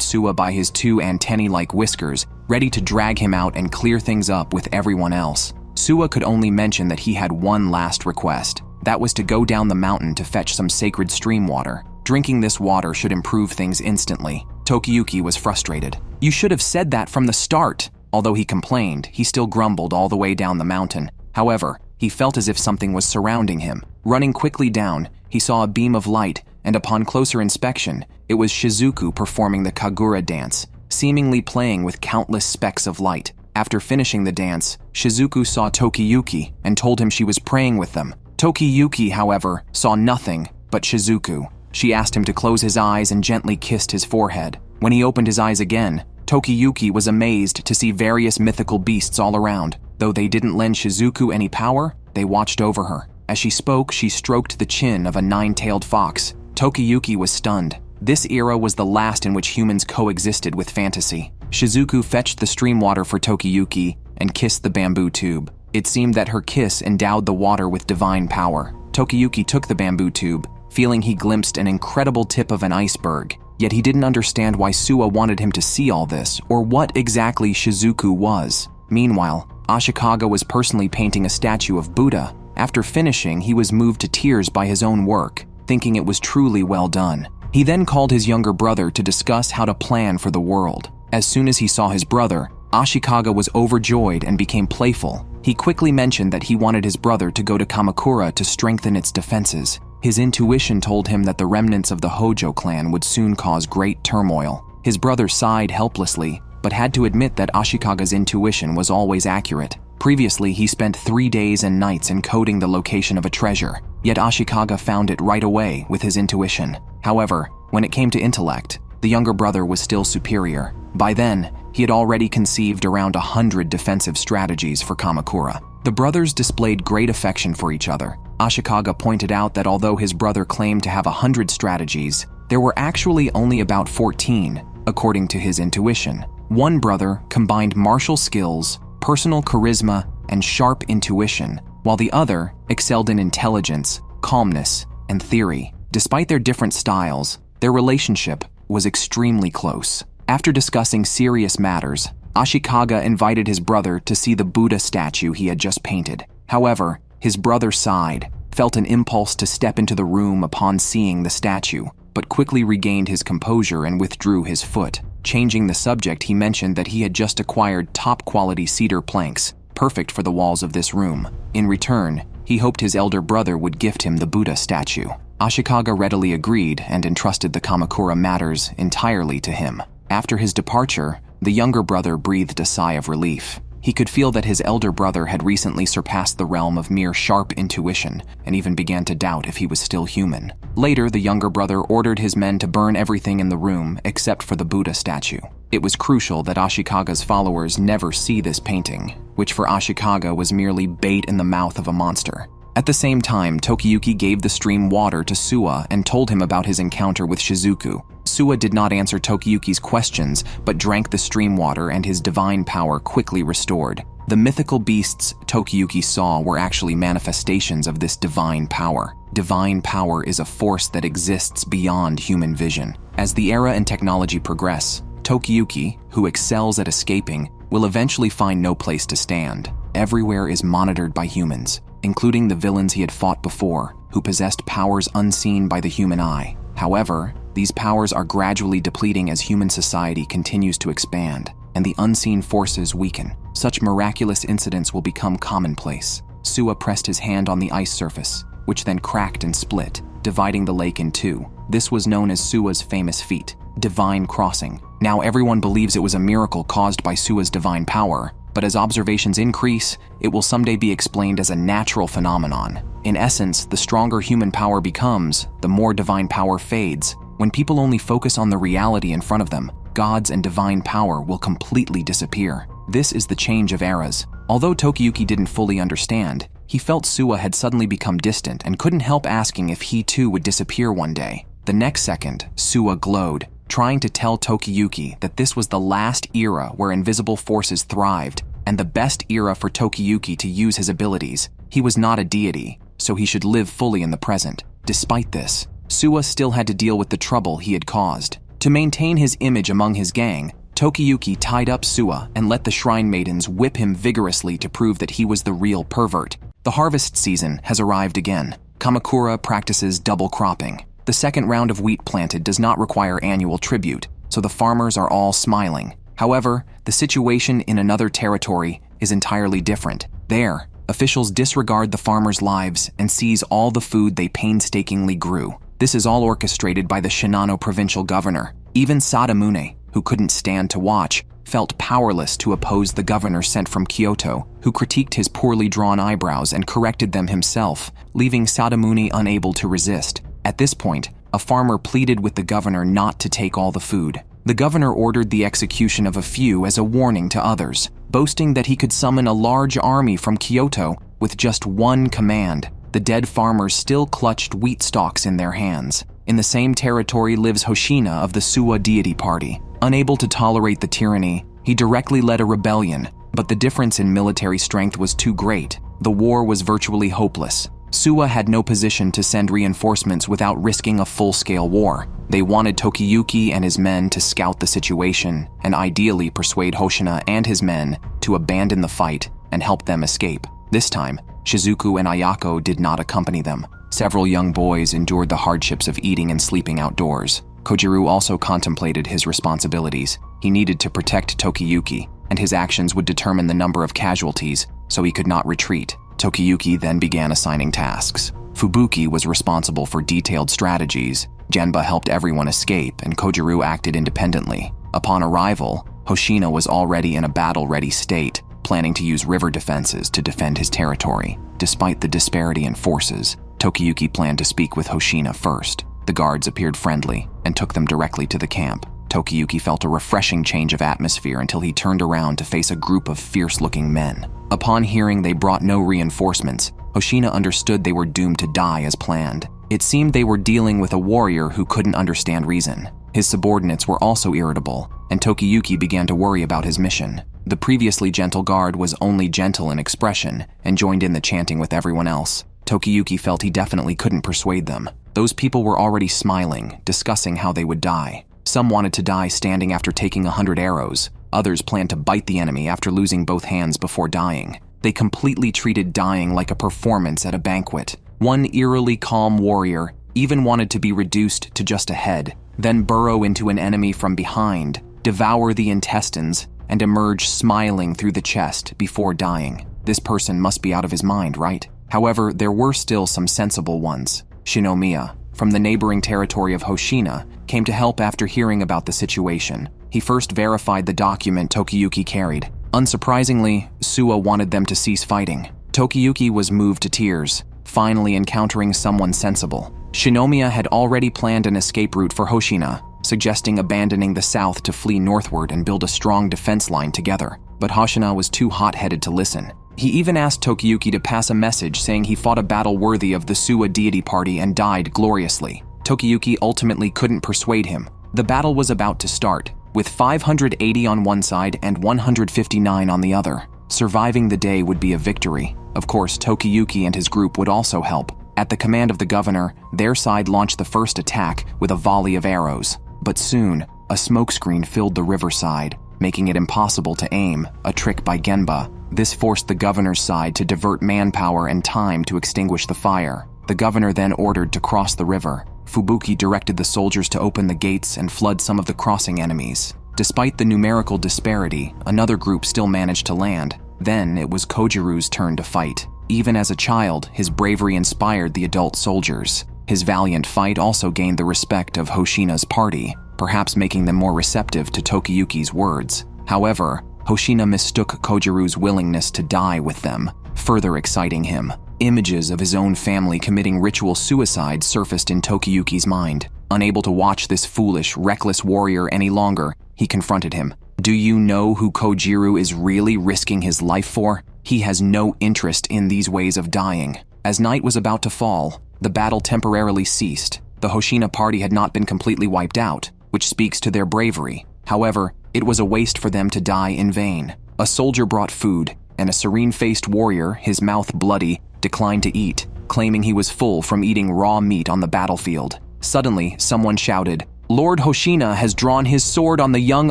Suwa by his two antennae-like whiskers, ready to drag him out and clear things up with everyone else. Suwa could only mention that he had one last request. That was to go down the mountain to fetch some sacred stream water. Drinking this water should improve things instantly. Tokiyuki was frustrated. "You should have said that from the start." Although he complained, he still grumbled all the way down the mountain. However, he felt as if something was surrounding him. Running quickly down, he saw a beam of light, and upon closer inspection, it was Shizuku performing the Kagura dance, seemingly playing with countless specks of light. After finishing the dance, Shizuku saw Tokiyuki and told him she was praying with them. Tokiyuki, however, saw nothing but Shizuku. She asked him to close his eyes and gently kissed his forehead. When he opened his eyes again, Tokiyuki was amazed to see various mythical beasts all around. Though they didn't lend Shizuku any power, they watched over her. As she spoke, she stroked the chin of a nine-tailed fox. Tokiyuki was stunned. This era was the last in which humans coexisted with fantasy. Shizuku fetched the stream water for Tokiyuki and kissed the bamboo tube. It seemed that her kiss endowed the water with divine power. Tokiyuki took the bamboo tube, feeling he glimpsed an incredible tip of an iceberg. Yet he didn't understand why Suwa wanted him to see all this, or what exactly Shizuku was. Meanwhile, Ashikaga was personally painting a statue of Buddha. After finishing, he was moved to tears by his own work, thinking it was truly well done. He then called his younger brother to discuss how to plan for the world. As soon as he saw his brother, Ashikaga was overjoyed and became playful. He quickly mentioned that he wanted his brother to go to Kamakura to strengthen its defenses. His intuition told him that the remnants of the Hojo clan would soon cause great turmoil. His brother sighed helplessly, but had to admit that Ashikaga's intuition was always accurate. Previously, he spent 3 days and nights encoding the location of a treasure, yet Ashikaga found it right away with his intuition. However, when it came to intellect, the younger brother was still superior. By then, he had already conceived around 100 defensive strategies for Kamakura. The brothers displayed great affection for each other. Ashikaga pointed out that although his brother claimed to have 100 strategies, there were actually only about 14, according to his intuition. One brother combined martial skills, personal charisma, and sharp intuition, while the other excelled in intelligence, calmness, and theory. Despite their different styles, their relationship was extremely close. After discussing serious matters, Ashikaga invited his brother to see the Buddha statue he had just painted. However, his brother sighed, felt an impulse to step into the room upon seeing the statue, but quickly regained his composure and withdrew his foot. Changing the subject, he mentioned that he had just acquired top-quality cedar planks, perfect for the walls of this room. In return, he hoped his elder brother would gift him the Buddha statue. Ashikaga readily agreed and entrusted the Kamakura matters entirely to him. After his departure, the younger brother breathed a sigh of relief. He could feel that his elder brother had recently surpassed the realm of mere sharp intuition and even began to doubt if he was still human. Later, the younger brother ordered his men to burn everything in the room except for the Buddha statue. It was crucial that Ashikaga's followers never see this painting, which for Ashikaga was merely bait in the mouth of a monster. At the same time, Tokiyuki gave the stream water to Suwa and told him about his encounter with Shizuku. Suwa did not answer Tokiyuki's questions, but drank the stream water and his divine power quickly restored. The mythical beasts Tokiyuki saw were actually manifestations of this divine power. Divine power is a force that exists beyond human vision. As the era and technology progress, Tokiyuki, who excels at escaping, will eventually find no place to stand. Everywhere is monitored by humans, including the villains he had fought before, who possessed powers unseen by the human eye. However, these powers are gradually depleting as human society continues to expand, and the unseen forces weaken. Such miraculous incidents will become commonplace. Suwa pressed his hand on the ice surface, which then cracked and split, dividing the lake in two. This was known as Suwa's famous feat, divine crossing. Now everyone believes it was a miracle caused by Suwa's divine power, but as observations increase, it will someday be explained as a natural phenomenon. In essence, the stronger human power becomes, the more divine power fades. When people only focus on the reality in front of them, gods and divine power will completely disappear. This is the change of eras. Although Tokiyuki didn't fully understand, he felt Suwa had suddenly become distant and couldn't help asking if he too would disappear one day. The next second, Suwa glowed, trying to tell Tokiyuki that this was the last era where invisible forces thrived, and the best era for Tokiyuki to use his abilities. He was not a deity, so he should live fully in the present. Despite this, Suwa still had to deal with the trouble he had caused. To maintain his image among his gang, Tokiyuki tied up Suwa and let the shrine maidens whip him vigorously to prove that he was the real pervert. The harvest season has arrived again. Kamakura practices double cropping. The second round of wheat planted does not require annual tribute, so the farmers are all smiling. However, the situation in another territory is entirely different. There, officials disregard the farmers' lives and seize all the food they painstakingly grew. This is all orchestrated by the Shinano provincial governor. Even Sadamune, who couldn't stand to watch, felt powerless to oppose the governor sent from Kyoto, who critiqued his poorly drawn eyebrows and corrected them himself, leaving Sadamune unable to resist. At this point, a farmer pleaded with the governor not to take all the food. The governor ordered the execution of a few as a warning to others, boasting that he could summon a large army from Kyoto with just one command. The dead farmers still clutched wheat stalks in their hands. In the same territory lives Hoshina of the Suwa deity party. Unable to tolerate the tyranny, he directly led a rebellion, but the difference in military strength was too great. The war was virtually hopeless. Suwa had no position to send reinforcements without risking a full-scale war. They wanted Tokiyuki and his men to scout the situation and ideally persuade Hoshina and his men to abandon the fight and help them escape. This time, Shizuku and Ayako did not accompany them. Several young boys endured the hardships of eating and sleeping outdoors. Kojiru also contemplated his responsibilities. He needed to protect Tokiyuki, and his actions would determine the number of casualties, so he could not retreat. Tokiyuki then began assigning tasks. Fubuki was responsible for detailed strategies, Genba helped everyone escape, and Kojiru acted independently. Upon arrival, Hoshina was already in a battle-ready state, planning to use river defenses to defend his territory. Despite the disparity in forces, Tokiyuki planned to speak with Hoshina first. The guards appeared friendly and took them directly to the camp. Tokiyuki felt a refreshing change of atmosphere until he turned around to face a group of fierce-looking men. Upon hearing they brought no reinforcements, Hoshina understood they were doomed to die as planned. It seemed they were dealing with a warrior who couldn't understand reason. His subordinates were also irritable, and Tokiyuki began to worry about his mission. The previously gentle guard was only gentle in expression and joined in the chanting with everyone else. Tokiyuki felt he definitely couldn't persuade them. Those people were already smiling, discussing how they would die. Some wanted to die standing after taking 100 arrows. Others planned to bite the enemy after losing both hands before dying. They completely treated dying like a performance at a banquet. One eerily calm warrior even wanted to be reduced to just a head, then burrow into an enemy from behind, devour the intestines, and emerge smiling through the chest before dying. This person must be out of his mind, right? However, there were still some sensible ones. Shinomiya, from the neighboring territory of Hoshina, came to help after hearing about the situation. He first verified the document Tokiyuki carried. Unsurprisingly, Suwa wanted them to cease fighting. Tokiyuki was moved to tears, finally encountering someone sensible. Shinomiya had already planned an escape route for Hoshina, suggesting abandoning the south to flee northward and build a strong defense line together. But Hoshina was too hot-headed to listen. He even asked Tokiyuki to pass a message saying he fought a battle worthy of the Suwa deity party and died gloriously. Tokiyuki ultimately couldn't persuade him. The battle was about to start, with 580 on one side and 159 on the other. Surviving the day would be a victory. Of course, Tokiyuki and his group would also help. At the command of the governor, their side launched the first attack with a volley of arrows. But soon, a smokescreen filled the riverside, making it impossible to aim, a trick by Genba. This forced the governor's side to divert manpower and time to extinguish the fire. The governor then ordered to cross the river. Fubuki directed the soldiers to open the gates and flood some of the crossing enemies. Despite the numerical disparity, another group still managed to land. Then it was Kojiru's turn to fight. Even as a child, his bravery inspired the adult soldiers. His valiant fight also gained the respect of Hoshina's party, perhaps making them more receptive to Tokiyuki's words. However, Hoshina mistook Kojiru's willingness to die with them, further exciting him. Images of his own family committing ritual suicide surfaced in Tokiyuki's mind. Unable to watch this foolish, reckless warrior any longer, he confronted him. Do you know who Kojiru is really risking his life for? He has no interest in these ways of dying. As night was about to fall, the battle temporarily ceased. The Hoshina party had not been completely wiped out, which speaks to their bravery. However, it was a waste for them to die in vain. A soldier brought food, and a serene-faced warrior, his mouth bloody, declined to eat, claiming he was full from eating raw meat on the battlefield. Suddenly, someone shouted, "Lord Hoshina has drawn his sword on the young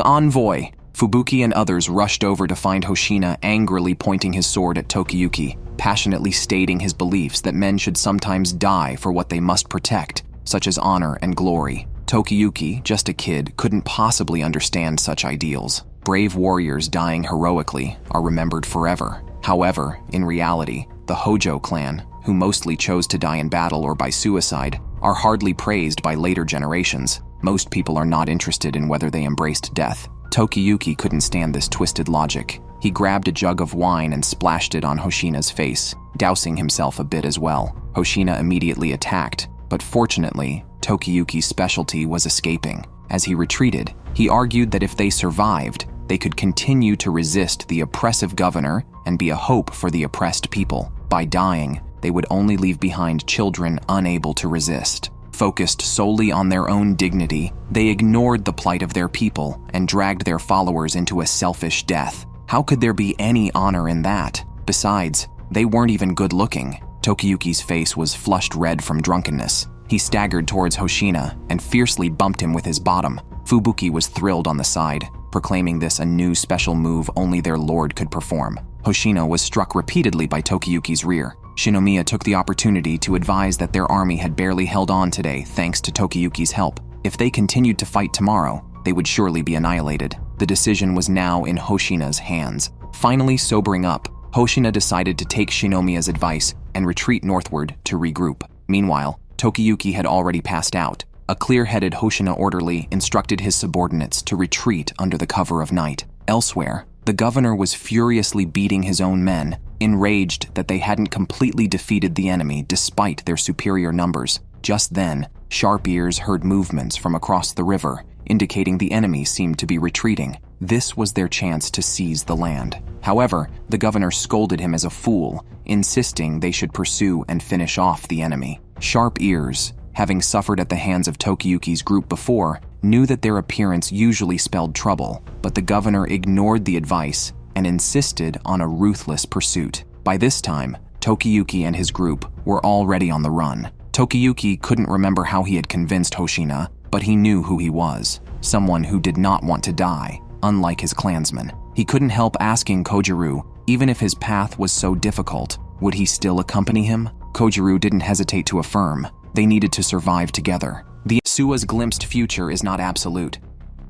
envoy." Fubuki and others rushed over to find Hoshina angrily pointing his sword at Tokiyuki, passionately stating his beliefs that men should sometimes die for what they must protect, such as honor and glory. Tokiyuki, just a kid, couldn't possibly understand such ideals. Brave warriors dying heroically are remembered forever. However, in reality, the Hojo clan, who mostly chose to die in battle or by suicide, are hardly praised by later generations. Most people are not interested in whether they embraced death. Tokiyuki couldn't stand this twisted logic. He grabbed a jug of wine and splashed it on Hoshina's face, dousing himself a bit as well. Hoshina immediately attacked, but fortunately, Tokiyuki's specialty was escaping. As he retreated, he argued that if they survived, they could continue to resist the oppressive governor and be a hope for the oppressed people. By dying, they would only leave behind children unable to resist. Focused solely on their own dignity, they ignored the plight of their people and dragged their followers into a selfish death. How could there be any honor in that? Besides, they weren't even good-looking. Tokiyuki's face was flushed red from drunkenness. He staggered towards Hoshina and fiercely bumped him with his bottom. Fubuki was thrilled on the side, proclaiming this a new special move only their lord could perform. Hoshina was struck repeatedly by Tokiyuki's rear. Shinomiya took the opportunity to advise that their army had barely held on today thanks to Tokiyuki's help. If they continued to fight tomorrow, they would surely be annihilated. The decision was now in Hoshina's hands. Finally sobering up, Hoshina decided to take Shinomiya's advice and retreat northward to regroup. Meanwhile, Tokiyuki had already passed out. A clear-headed Hoshina orderly instructed his subordinates to retreat under the cover of night. Elsewhere, the governor was furiously beating his own men, enraged that they hadn't completely defeated the enemy despite their superior numbers. Just then, sharp ears heard movements from across the river, indicating the enemy seemed to be retreating. This was their chance to seize the land. However, the governor scolded him as a fool, insisting they should pursue and finish off the enemy. Sharp ears, having suffered at the hands of Tokiyuki's group before, knew that their appearance usually spelled trouble, but the governor ignored the advice and insisted on a ruthless pursuit. By this time, Tokiyuki and his group were already on the run. Tokiyuki couldn't remember how he had convinced Hoshina, but he knew who he was, someone who did not want to die, unlike his clansmen. He couldn't help asking Kojiru, even if his path was so difficult, would he still accompany him? Kojiru didn't hesitate to affirm. They needed to survive together. The Suwa's glimpsed future is not absolute.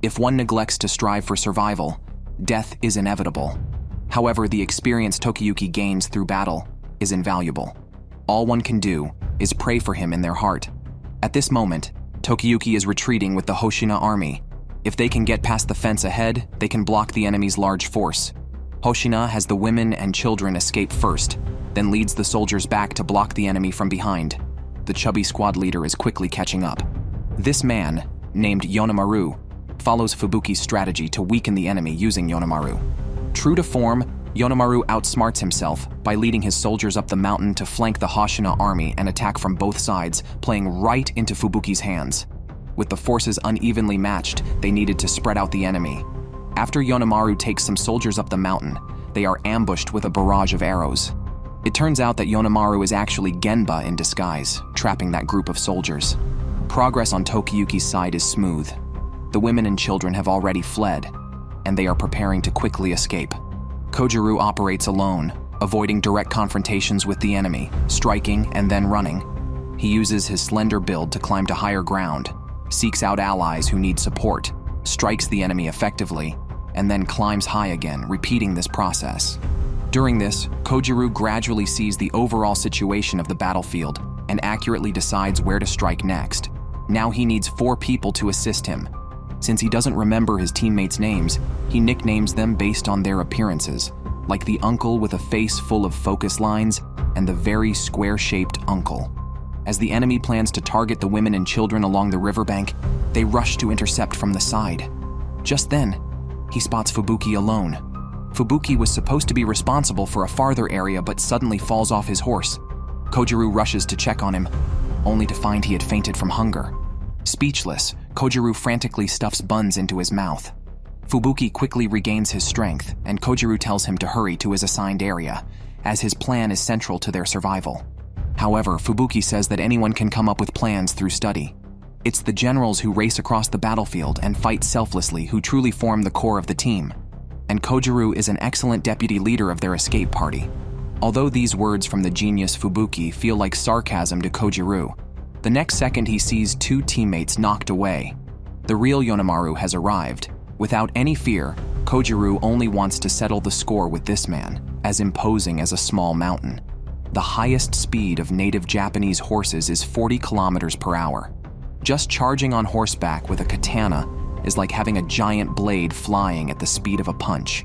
If one neglects to strive for survival, death is inevitable. However, the experience Tokiyuki gains through battle is invaluable. All one can do is pray for him in their heart. At this moment, Tokiyuki is retreating with the Hoshina army. If they can get past the fence ahead, they can block the enemy's large force. Hoshina has the women and children escape first, then leads the soldiers back to block the enemy from behind. The chubby squad leader is quickly catching up. This man, named Yonomaru, follows Fubuki's strategy to weaken the enemy using Yonomaru. True to form, Yonomaru outsmarts himself by leading his soldiers up the mountain to flank the Hoshina army and attack from both sides, playing right into Fubuki's hands. With the forces unevenly matched, they needed to spread out the enemy. After Yonomaru takes some soldiers up the mountain, they are ambushed with a barrage of arrows. It turns out that Yonomaru is actually Genba in disguise, trapping that group of soldiers. Progress on Tokiyuki's side is smooth. The women and children have already fled, and they are preparing to quickly escape. Kojiru operates alone, avoiding direct confrontations with the enemy, striking and then running. He uses his slender build to climb to higher ground, seeks out allies who need support, strikes the enemy effectively, and then climbs high again, repeating this process. During this, Kojiru gradually sees the overall situation of the battlefield and accurately decides where to strike next. Now he needs 4 people to assist him. Since he doesn't remember his teammates' names, he nicknames them based on their appearances, like the uncle with a face full of focus lines and the very square-shaped uncle. As the enemy plans to target the women and children along the riverbank, they rush to intercept from the side. Just then, he spots Fubuki alone. Fubuki was supposed to be responsible for a farther area but suddenly falls off his horse. Kojiru rushes to check on him, only to find he had fainted from hunger. Speechless, Kojiru frantically stuffs buns into his mouth. Fubuki quickly regains his strength, and Kojiru tells him to hurry to his assigned area, as his plan is central to their survival. However, Fubuki says that anyone can come up with plans through study. It's the generals who race across the battlefield and fight selflessly who truly form the core of the team. And Kojiru is an excellent deputy leader of their escape party. Although these words from the genius Fubuki feel like sarcasm to Kojiru, the next second he sees 2 teammates knocked away. The real Yonomaru has arrived. Without any fear, Kojiru only wants to settle the score with this man, as imposing as a small mountain. The highest speed of native Japanese horses is 40 kilometers per hour. Just charging on horseback with a katana is like having a giant blade flying at the speed of a punch.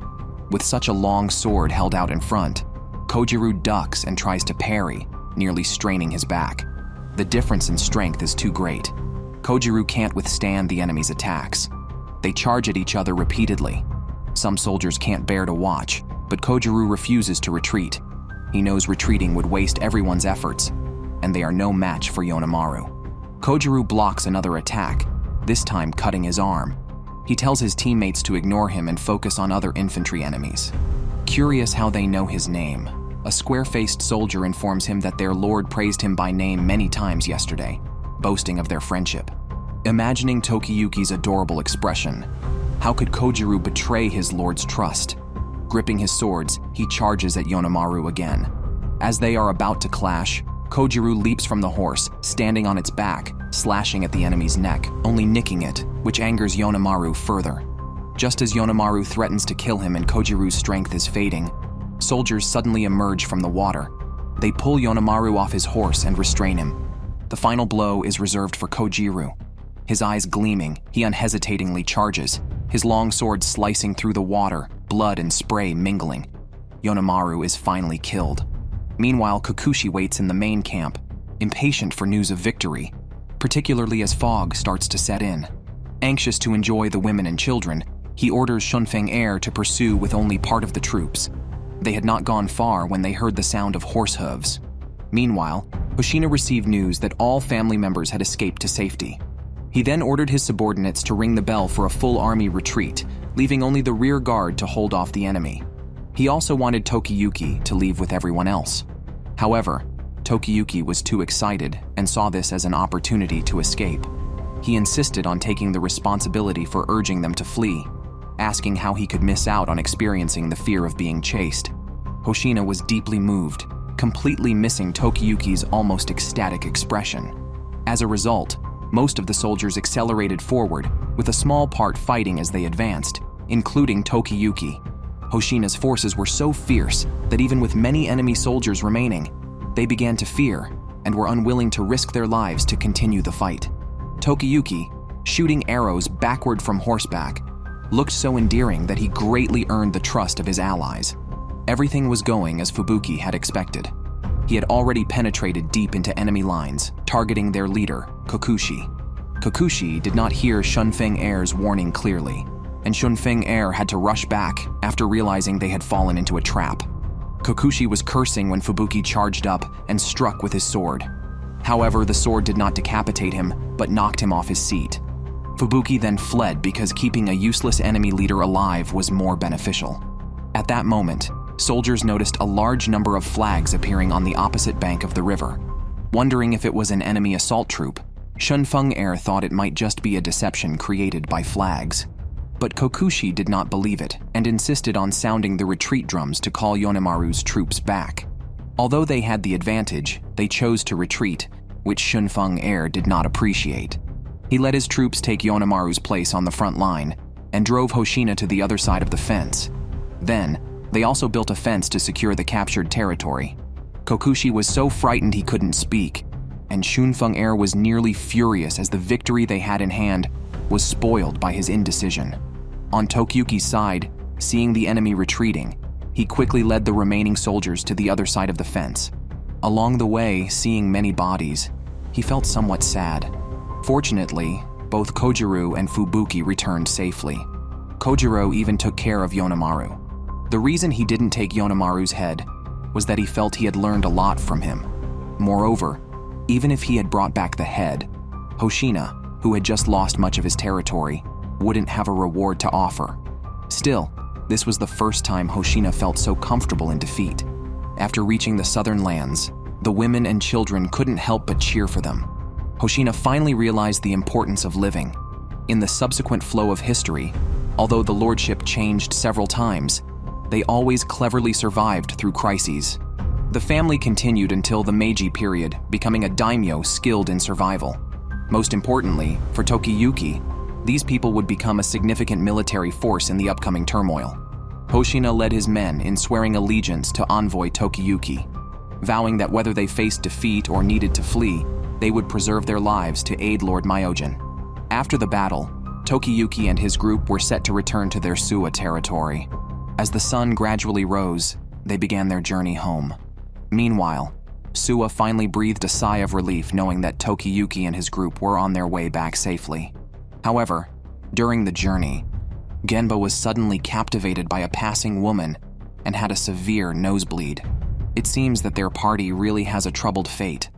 With such a long sword held out in front, Kojiru ducks and tries to parry, nearly straining his back. The difference in strength is too great. Kojiru can't withstand the enemy's attacks. They charge at each other repeatedly. Some soldiers can't bear to watch, but Kojiru refuses to retreat. He knows retreating would waste everyone's efforts, and they are no match for Yonomaru. Kojiru blocks another attack, this time cutting his arm. He tells his teammates to ignore him and focus on other infantry enemies. Curious how they know his name, a square-faced soldier informs him that their lord praised him by name many times yesterday. boasting of their friendship. Imagining Tokiyuki's adorable expression, how could Kojiru betray his lord's trust? Gripping his swords, he charges at Yonemaru again. As they are about to clash, Kojiru leaps from the horse, standing on its back, slashing at the enemy's neck, only nicking it, which angers Yonemaru further. Just as Yonemaru threatens to kill him and Kojiru's strength is fading, soldiers suddenly emerge from the water. They pull Yonemaru off his horse and restrain him. The final blow is reserved for Kojiru. His eyes gleaming, he unhesitatingly charges, his long sword slicing through the water, blood and spray mingling. Yonemaru is finally killed. Meanwhile, Kikuchi waits in the main camp, impatient for news of victory, particularly as fog starts to set in. Anxious to enjoy the women and children, he orders Shunfeng Heir to pursue with only part of the troops. They had not gone far when they heard the sound of horse hooves. Meanwhile, Hoshina received news that all family members had escaped to safety. He then ordered his subordinates to ring the bell for a full army retreat, leaving only the rear guard to hold off the enemy. He also wanted Tokiyuki to leave with everyone else. However, Tokiyuki was too excited and saw this as an opportunity to escape. He insisted on taking the responsibility for urging them to flee, asking how he could miss out on experiencing the fear of being chased. Hoshina was deeply moved, completely missing Tokiyuki's almost ecstatic expression. As a result, most of the soldiers accelerated forward, with a small part fighting as they advanced, including Tokiyuki. Hoshina's forces were so fierce that even with many enemy soldiers remaining, they began to fear and were unwilling to risk their lives to continue the fight. Tokiyuki, shooting arrows backward from horseback, looked so endearing that he greatly earned the trust of his allies. Everything was going as Fubuki had expected. He had already penetrated deep into enemy lines, targeting their leader, Kikuchi. Kikuchi did not hear Shunfeng Heir's warning clearly, and Shunfeng Heir had to rush back after realizing they had fallen into a trap. Kikuchi was cursing when Fubuki charged up and struck with his sword. However, the sword did not decapitate him, but knocked him off his seat. Fubuki then fled because keeping a useless enemy leader alive was more beneficial. At that moment, soldiers noticed a large number of flags appearing on the opposite bank of the river. Wondering if it was an enemy assault troop, Shunfeng Heir thought it might just be a deception created by flags. But Kikuchi did not believe it and insisted on sounding the retreat drums to call Yonemaru's troops back. Although they had the advantage, they chose to retreat, which Shunfeng Heir did not appreciate. He let his troops take Yonemaru's place on the front line and drove Hoshina to the other side of the fence. Then, they also built a fence to secure the captured territory. Kikuchi was so frightened he couldn't speak, and Shunfeng Heir was nearly furious as the victory they had in hand was spoiled by his indecision. On Tokiyuki's side, seeing the enemy retreating, he quickly led the remaining soldiers to the other side of the fence. Along the way, seeing many bodies, he felt somewhat sad. Fortunately, both Kojiru and Fubuki returned safely. Kojiro even took care of Yonemaru. The reason he didn't take Yonemaru's head was that he felt he had learned a lot from him. Moreover, even if he had brought back the head, Hoshina, who had just lost much of his territory, wouldn't have a reward to offer. Still, this was the first time Hoshina felt so comfortable in defeat. After reaching the southern lands, the women and children couldn't help but cheer for them. Hoshina finally realized the importance of living. In the subsequent flow of history, although the lordship changed several times, they always cleverly survived through crises. The family continued until the Meiji period, becoming a daimyo skilled in survival. Most importantly, for Tokiyuki, these people would become a significant military force in the upcoming turmoil. Hoshina led his men in swearing allegiance to envoy Tokiyuki, vowing that whether they faced defeat or needed to flee, they would preserve their lives to aid Lord Myojin. After the battle, Tokiyuki and his group were set to return to their Suwa territory. As the sun gradually rose, they began their journey home. Meanwhile, Suwa finally breathed a sigh of relief knowing that Tokiyuki and his group were on their way back safely. However, during the journey, Genba was suddenly captivated by a passing woman and had a severe nosebleed. It seems that their party really has a troubled fate.